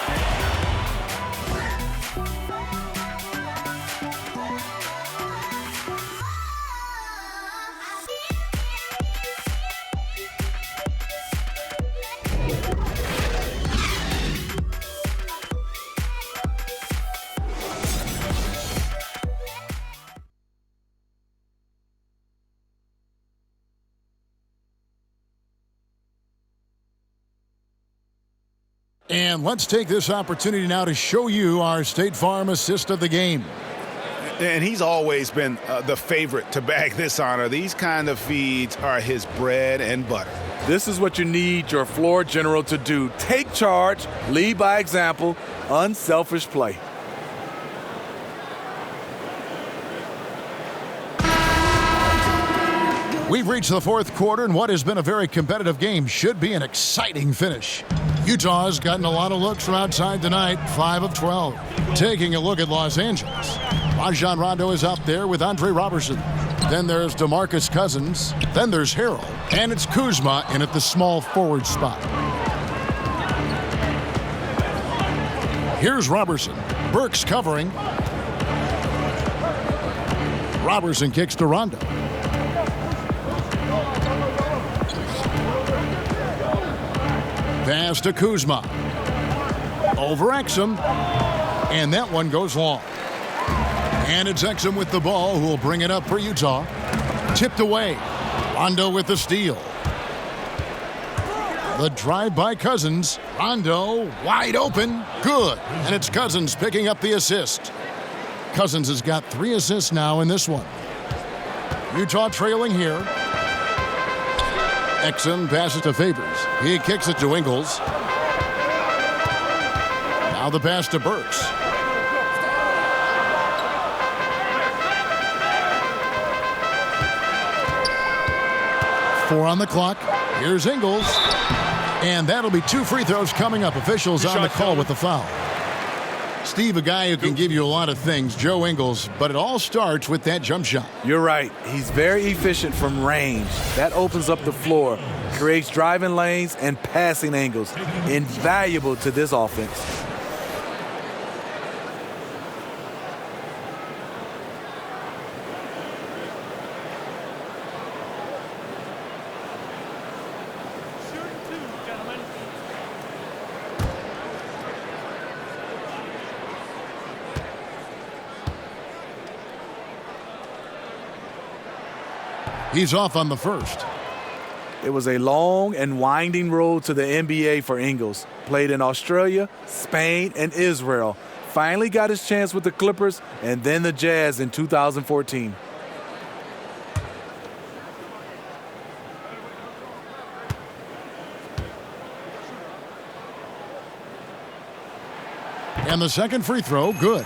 And let's take this opportunity now to show you our State Farm assist of the game. And he's always been the favorite to bag this honor. These kind of feeds are his bread and butter. This is what you need your floor general to do. Take charge, lead by example, unselfish play. We've reached the fourth quarter, and what has been a very competitive game should be an exciting finish. Utah's gotten a lot of looks from outside tonight, 5 of 12. Taking a look at Los Angeles. Rajon Rondo is up there with Andre Robertson. Then there's DeMarcus Cousins. Then there's Harrell. And it's Kuzma in at the small forward spot. Here's Robertson. Burks covering. Robertson kicks to Rondo. Pass to Kuzma. Over Exum. And that one goes long. And it's Exum with the ball, who will bring it up for Utah. Tipped away. Rondo with the steal. The drive by Cousins. Rondo wide open. Good. And it's Cousins picking up the assist. Cousins has got 3 assists now in this one. Utah trailing here. Exum passes to Favors. He kicks it to Ingles. Now the pass to Burks. Four on the clock. Here's Ingles. And that'll be 2 free throws coming up. Officials on the call with the foul. Steve, a guy who can give you a lot of things, Joe Ingles, but it all starts with that jump shot. You're right. He's very efficient from range. That opens up the floor, creates driving lanes and passing angles. Invaluable to this offense. He's off on the first. It was a long and winding road to the NBA for Ingles. Played in Australia, Spain, and Israel. Finally got his chance with the Clippers and then the Jazz in 2014. And the second free throw, good.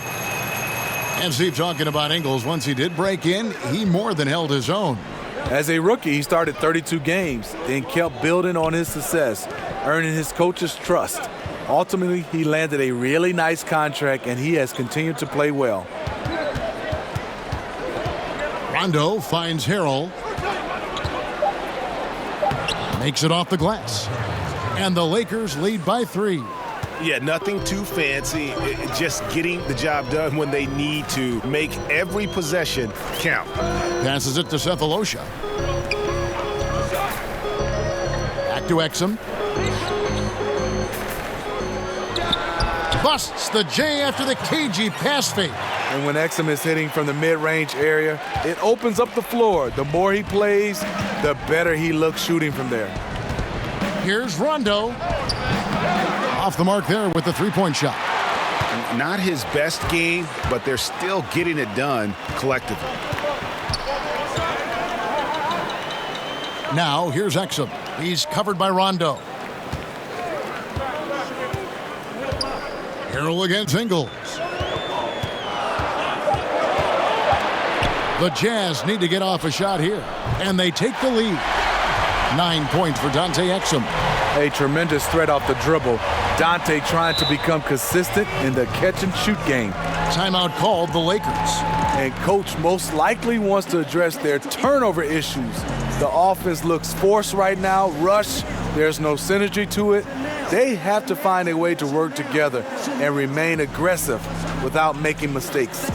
And Steve talking about Ingles, once he did break in, he more than held his own. As a rookie, he started 32 games, then kept building on his success, earning his coach's trust. Ultimately, he landed a really nice contract, and he has continued to play well. Rondo finds Harrell. Makes it off the glass. And the Lakers lead by 3. Yeah, nothing too fancy. Just getting the job done when they need to. Make every possession count. Passes it to Cephalosha. Back to Exum. Busts the J after the cagey pass fake. And when Exum is hitting from the mid-range area, it opens up the floor. The more he plays, the better he looks shooting from there. Here's Rondo. Off the mark there with the three-point shot. Not his best game, but they're still getting it done collectively. Now here's Exum. He's covered by Rondo. Harrell against Ingles. The Jazz need to get off a shot here, and they take the lead. 9 points for Dante Exum. A tremendous threat off the dribble. Dante trying to become consistent in the catch-and-shoot game. Timeout called the Lakers. And coach most likely wants to address their turnover issues. The offense looks forced right now, rush, there's no synergy to it. They have to find a way to work together and remain aggressive without making mistakes.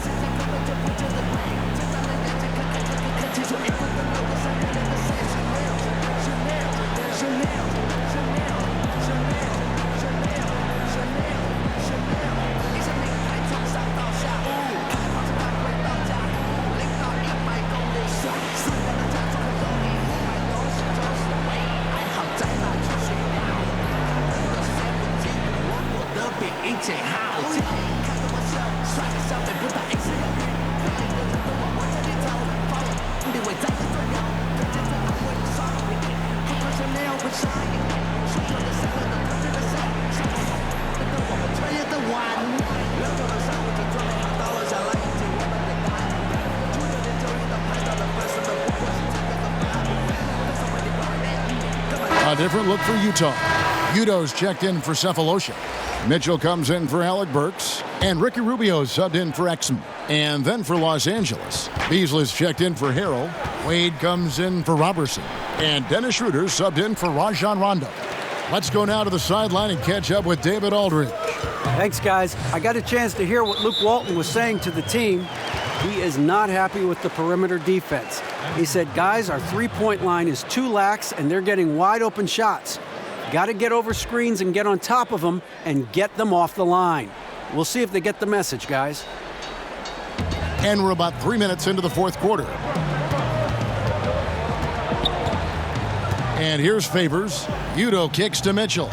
A different look for Utah. Udo's checked in for Cephalosha. Mitchell comes in for Alec Burks. And Ricky Rubio subbed in for Exum. And then for Los Angeles, Beasley's checked in for Harrell. Wade comes in for Robertson. And Dennis Schroeder subbed in for Rajon Rondo. Let's go now to the sideline and catch up with David Aldridge. Thanks, guys. I got a chance to hear what Luke Walton was saying to the team. He is not happy with the perimeter defense. He said, guys, our three-point line is too lax, and they're getting wide-open shots. Got to get over screens and get on top of them and get them off the line. We'll see if they get the message, guys. And we're about 3 minutes into the fourth quarter. And here's Favors. Udo kicks to Mitchell.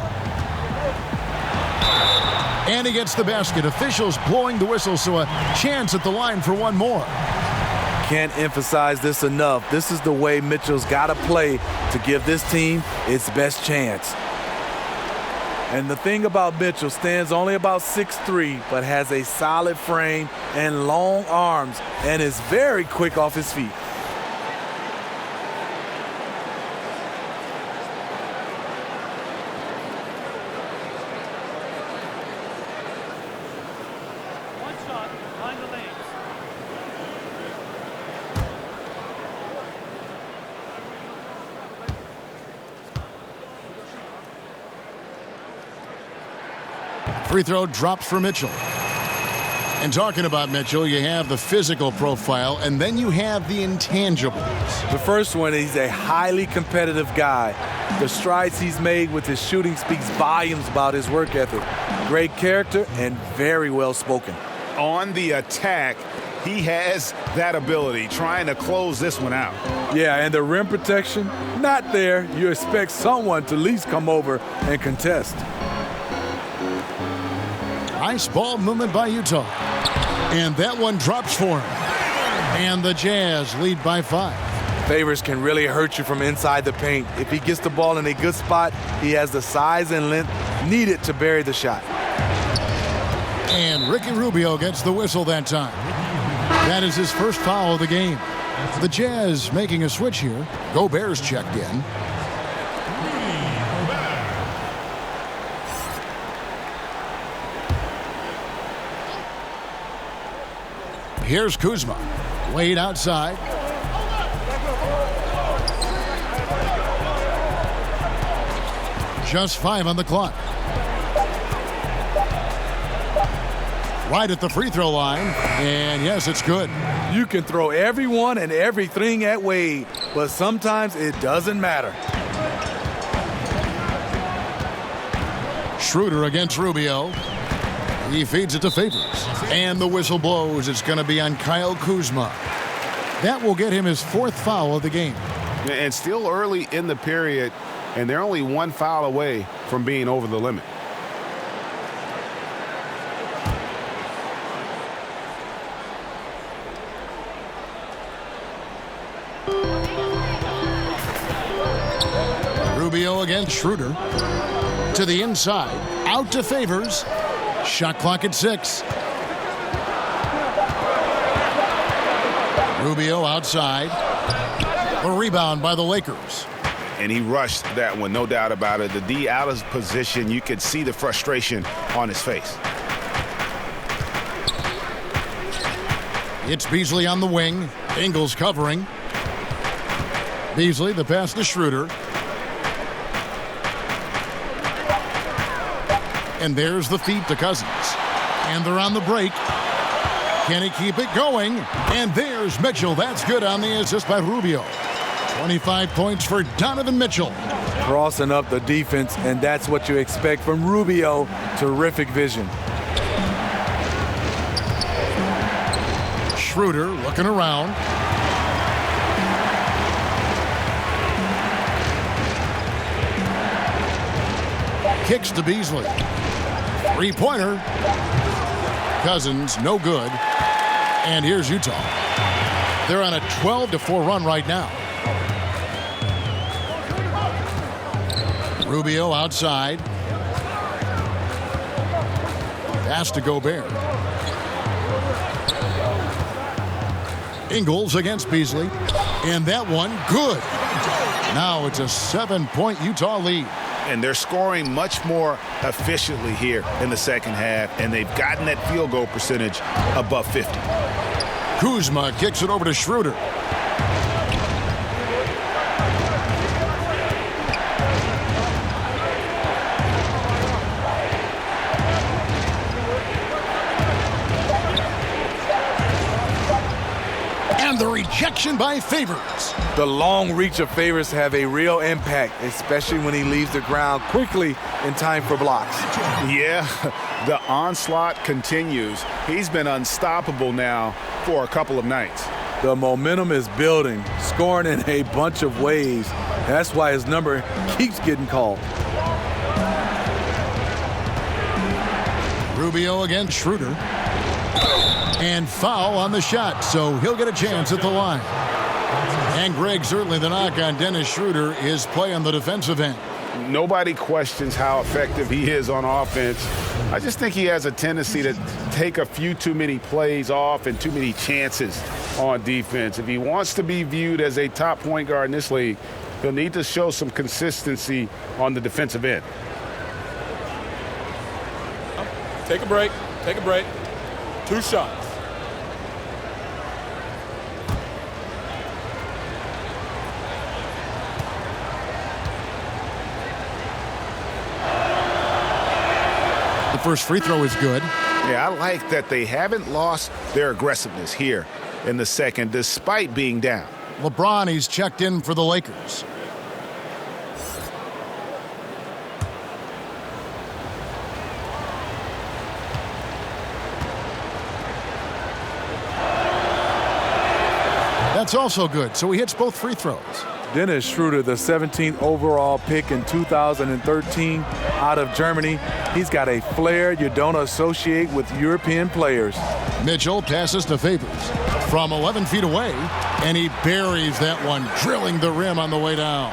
And he gets the basket. Officials blowing the whistle, so a chance at the line for one more. Can't emphasize this enough. This is the way Mitchell's got to play to give this team its best chance. And the thing about Mitchell, stands only about 6'3", but has a solid frame and long arms and is very quick off his feet. Free throw drops for Mitchell. And talking about Mitchell, you have the physical profile, and then you have the intangibles. The first one, he's a highly competitive guy. The strides he's made with his shooting speaks volumes about his work ethic. Great character and very well spoken. On the attack, he has that ability, trying to close this one out. Yeah, and the rim protection, not there. You expect someone to at least come over and contest. Nice ball movement by Utah. And that one drops for him. And the Jazz lead by 5. Favors can really hurt you from inside the paint. If he gets the ball in a good spot, he has the size and length needed to bury the shot. And Ricky Rubio gets the whistle that time. That is his first foul of the game. The Jazz making a switch here. Gobert's checked in. Here's Kuzma. Wade outside. Just 5 on the clock. Right at the free throw line. And yes, it's good. You can throw everyone and everything at Wade, but sometimes it doesn't matter. Schroeder against Rubio. He feeds it to Favors. And the whistle blows. It's going to be on Kyle Kuzma. That will get him his 4th foul of the game. And still early in the period, and they're only 1 foul away from being over the limit. Rubio against Schroeder. To the inside. Out to Favors. Shot clock at 6. Rubio outside. A rebound by the Lakers. And he rushed that one, no doubt about it. The D out of position, you could see the frustration on his face. It's Beasley on the wing. Ingles covering. Beasley, the pass to Schroeder. And there's the feed to Cousins. And they're on the break. Can he keep it going? And there's Mitchell. That's good on the assist by Rubio. 25 points for Donovan Mitchell. Crossing up the defense, and that's what you expect from Rubio. Terrific vision. Schroeder looking around. Kicks to Beasley. Three-pointer. Cousins, no good. And here's Utah. They're on a 12-4 run right now. Rubio outside. Pass to Gobert. Ingles against Beasley. And that one, good. Now it's a 7-point Utah lead. And they're scoring much more efficiently here in the second half, and they've gotten that field goal percentage above 50. Kuzma kicks it over to Schroeder. And the rejection by Favors. The long reach of Favors have a real impact, especially when he leaves the ground quickly in time for blocks. Yeah, the onslaught continues. He's been unstoppable now for a couple of nights. The momentum is building, scoring in a bunch of ways. That's why his number keeps getting called. Rubio against Schroeder. And foul on the shot, so he'll get a chance at the line. And Greg, certainly the knock on Dennis Schroeder is play on the defensive end. Nobody questions how effective he is on offense. I just think he has a tendency to take a few too many plays off and too many chances on defense. If he wants to be viewed as a top point guard in this league, he'll need to show some consistency on the defensive end. Take a break. Take a break. 2 shots. The first free throw is good. Yeah, I like that they haven't lost their aggressiveness here in the second, despite being down. LeBron, he's checked in for the Lakers. That's also good, so he hits both free throws. Dennis Schroeder, the 17th overall pick in 2013 out of Germany. He's got a flair you don't associate with European players. Mitchell passes to Favors from 11 feet away, and he buries that one, drilling the rim on the way down.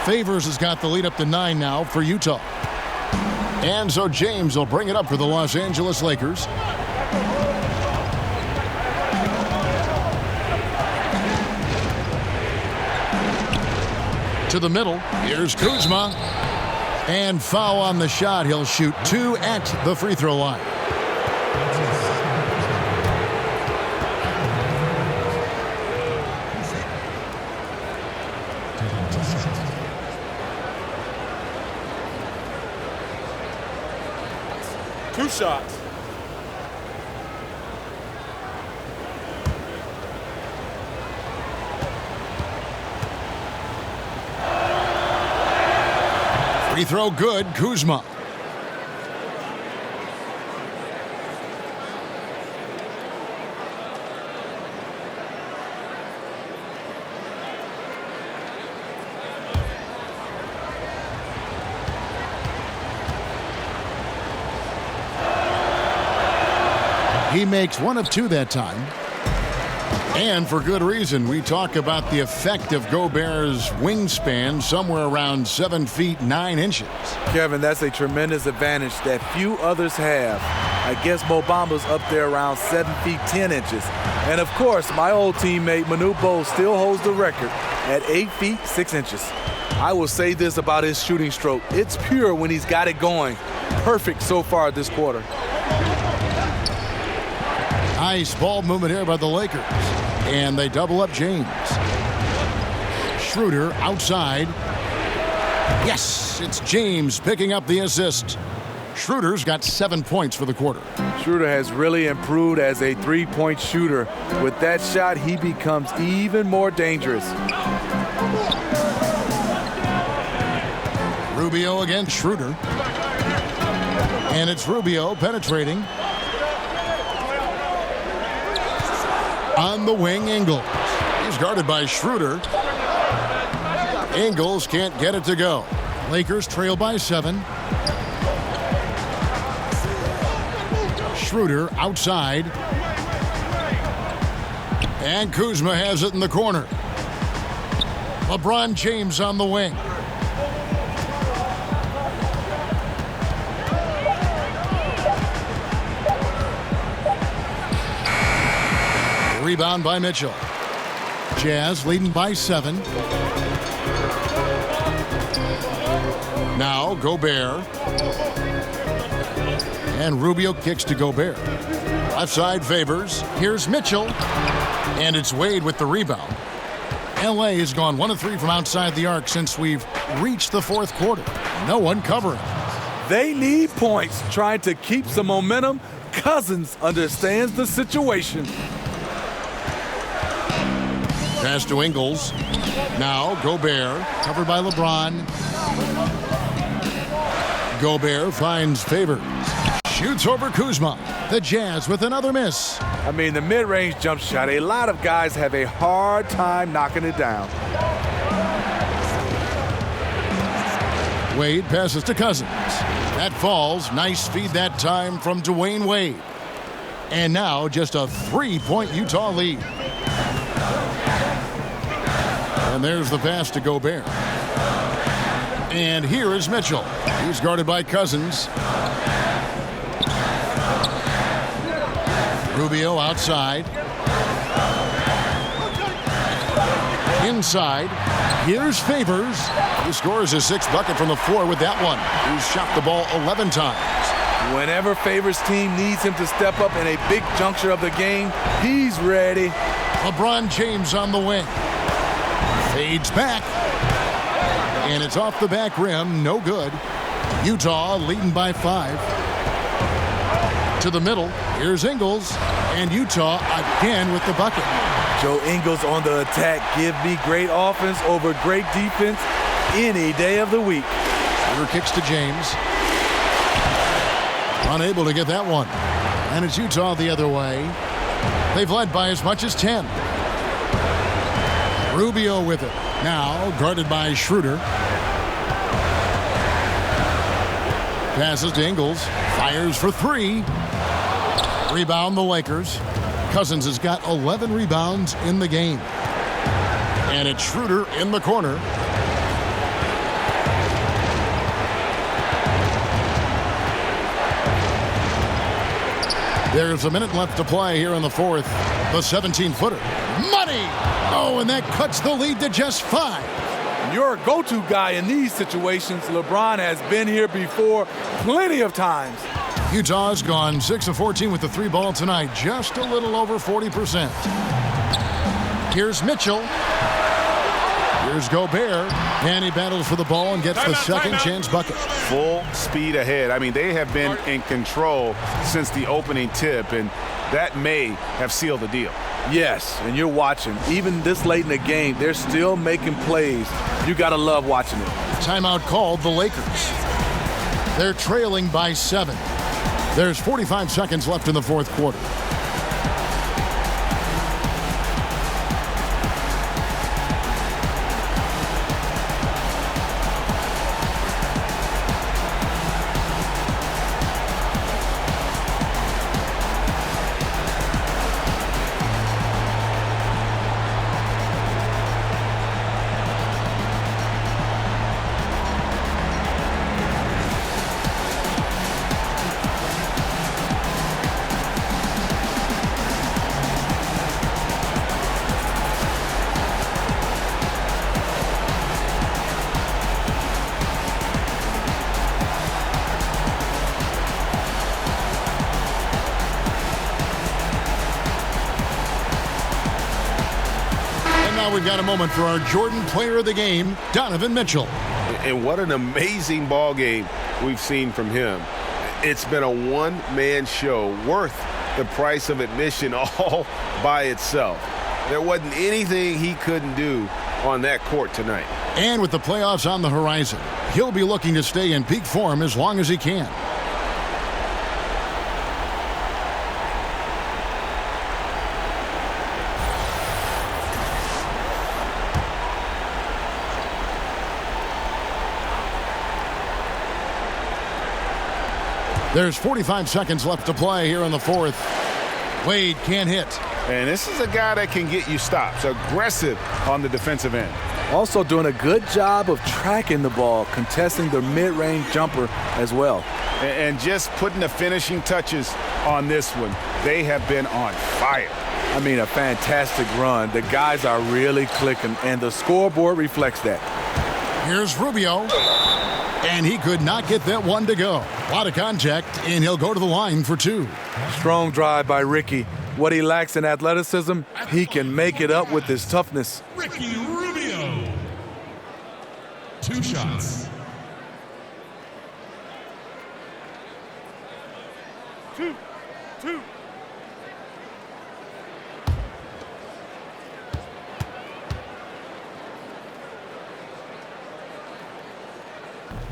Favors has got the lead up to 9 now for Utah. And so James will bring it up for the Los Angeles Lakers. To the middle, here's Kuzma. And foul on the shot. He'll shoot 2 at the free throw line. Two shots. Free throw good, Kuzma. He makes 1 of 2 that time. And for good reason. We talk about the effect of Gobert's wingspan, somewhere around 7 feet 9 inches. Kevin, that's a tremendous advantage that few others have. I guess Mo Bamba's up there around 7 feet 10 inches. And of course, my old teammate Manu Bol still holds the record at 8 feet 6 inches. I will say this about his shooting stroke. It's pure when he's got it going. Perfect so far this quarter. Nice ball movement here by the Lakers. And they double up James. Schroeder outside. Yes, it's James picking up the assist. Schroeder's got 7 points for the quarter. Schroeder has really improved as a three-point shooter. With that shot, he becomes even more dangerous. Rubio against Schroeder. And it's Rubio penetrating. On the wing, Ingles. He's guarded by Schroeder. Ingles can't get it to go. Lakers trail by 7. Schroeder outside. And Kuzma has it in the corner. LeBron James on the wing. Rebound by Mitchell. Jazz leading by 7. Now Gobert. And Rubio kicks to Gobert. Left side Favors. Here's Mitchell. And it's Wade with the rebound. LA has gone 1 of 3 from outside the arc since we've reached the fourth quarter. No one covering. They need points, trying to keep some momentum. Cousins understands the situation. Pass to Ingles. Now Gobert, covered by LeBron. Gobert finds Favors. Shoots over Kuzma. The Jazz with another miss. I mean, the mid-range jump shot, a lot of guys have a hard time knocking it down. Wade passes to Cousins. That falls. Nice feed that time from Dwayne Wade. And now just a 3-point Utah lead. And there's the pass to Gobert. And here is Mitchell. He's guarded by Cousins. Rubio outside. Inside. Here's Favors. He scores his 6th bucket from the floor with that one. He's shot the ball 11 times. Whenever Favors' team needs him to step up in a big juncture of the game, he's ready. LeBron James on the wing. Fades back. And it's off the back rim. No good. Utah leading by 5. To the middle. Here's Ingles. And Utah again with the bucket. Joe Ingles on the attack. Give me great offense over great defense any day of the week. Schroeder kicks to James. Unable to get that one. And it's Utah the other way. They've led by as much as 10. Rubio with it. Now guarded by Schroeder. Passes to Ingles. Fires for three. Rebound the Lakers. Cousins has got 11 rebounds in the game. And it's Schroeder in the corner. There's a minute left to play here in the fourth. The 17-footer. Money! Oh, and that cuts the lead to just 5. You're a go-to guy in these situations. LeBron has been here before plenty of times. Utah's gone 6 of 14 with the 3 ball tonight, just a little over 40%. Here's Mitchell. Here's Gobert, and he battles for the ball and gets the second chance bucket. Full speed ahead. I mean, they have been in control since the opening tip, and that may have sealed the deal. Yes, and you're watching. Even this late in the game, they're still making plays. You got to love watching it. Timeout called the Lakers. They're trailing by 7. There's 45 seconds left in the fourth quarter. We've got a moment for our Jordan Player of the Game, Donovan Mitchell. And what an amazing ball game we've seen from him. It's been a one-man show worth the price of admission all by itself. There wasn't anything he couldn't do on that court tonight. And with the playoffs on the horizon, he'll be looking to stay in peak form as long as he can. There's 45 seconds left to play here in the fourth. Wade can't hit. And this is a guy that can get you stops. Aggressive on the defensive end. Also doing a good job of tracking the ball, contesting the mid-range jumper as well. And just putting the finishing touches on this one. They have been on fire. I mean, a fantastic run. The guys are really clicking, and the scoreboard reflects that. Here's Rubio. And he could not get that one to go. A lot of contact, and he'll go to the line for 2. Strong drive by Ricky. What he lacks in athleticism, he can make it up with his toughness. Ricky Rubio. 2 shots. 2.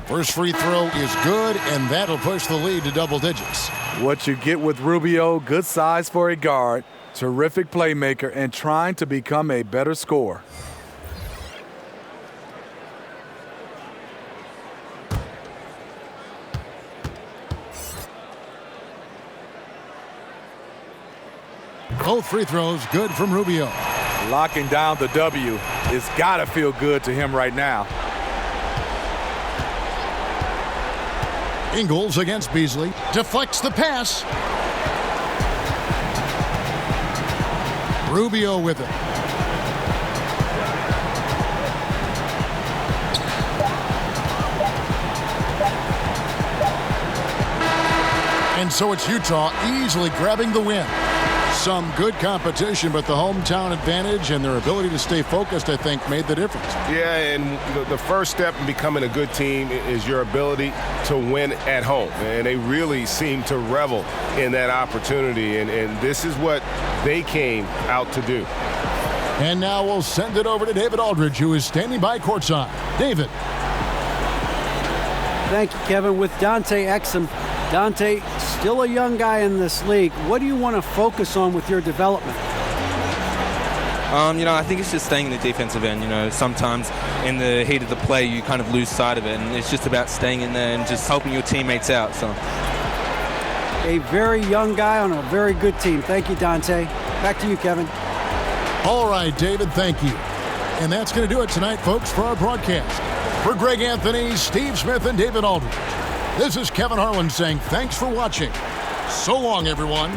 First free throw is good, and that'll push the lead to double digits. What you get with Rubio, good size for a guard, terrific playmaker, and trying to become a better scorer. Both free throws good from Rubio. Locking down the W. It's got to feel good to him right now. Ingles against Beasley. Deflects the pass. Rubio with it. And so it's Utah easily grabbing the win. Some good competition, but the hometown advantage and their ability to stay focused, I think, made the difference. Yeah, and the first step in becoming a good team is your ability to win at home. And they really seem to revel in that opportunity, and this is what they came out to do. And now we'll send it over to David Aldridge, who is standing by courtside. David. Thank you, Kevin. With Dante Exum. Dante, still a young guy in this league. What do you want to focus on with your development? I think it's just staying in the defensive end. Sometimes in the heat of the play, you kind of lose sight of it, and it's just about staying in there and just helping your teammates out. So, a very young guy on a very good team. Thank you, Dante. Back to you, Kevin. All right, David, thank you. And that's going to do it tonight, folks, for our broadcast. For Greg Anthony, Steve Smith, and David Aldridge, this is Kevin Harlan saying thanks for watching. So long, everyone.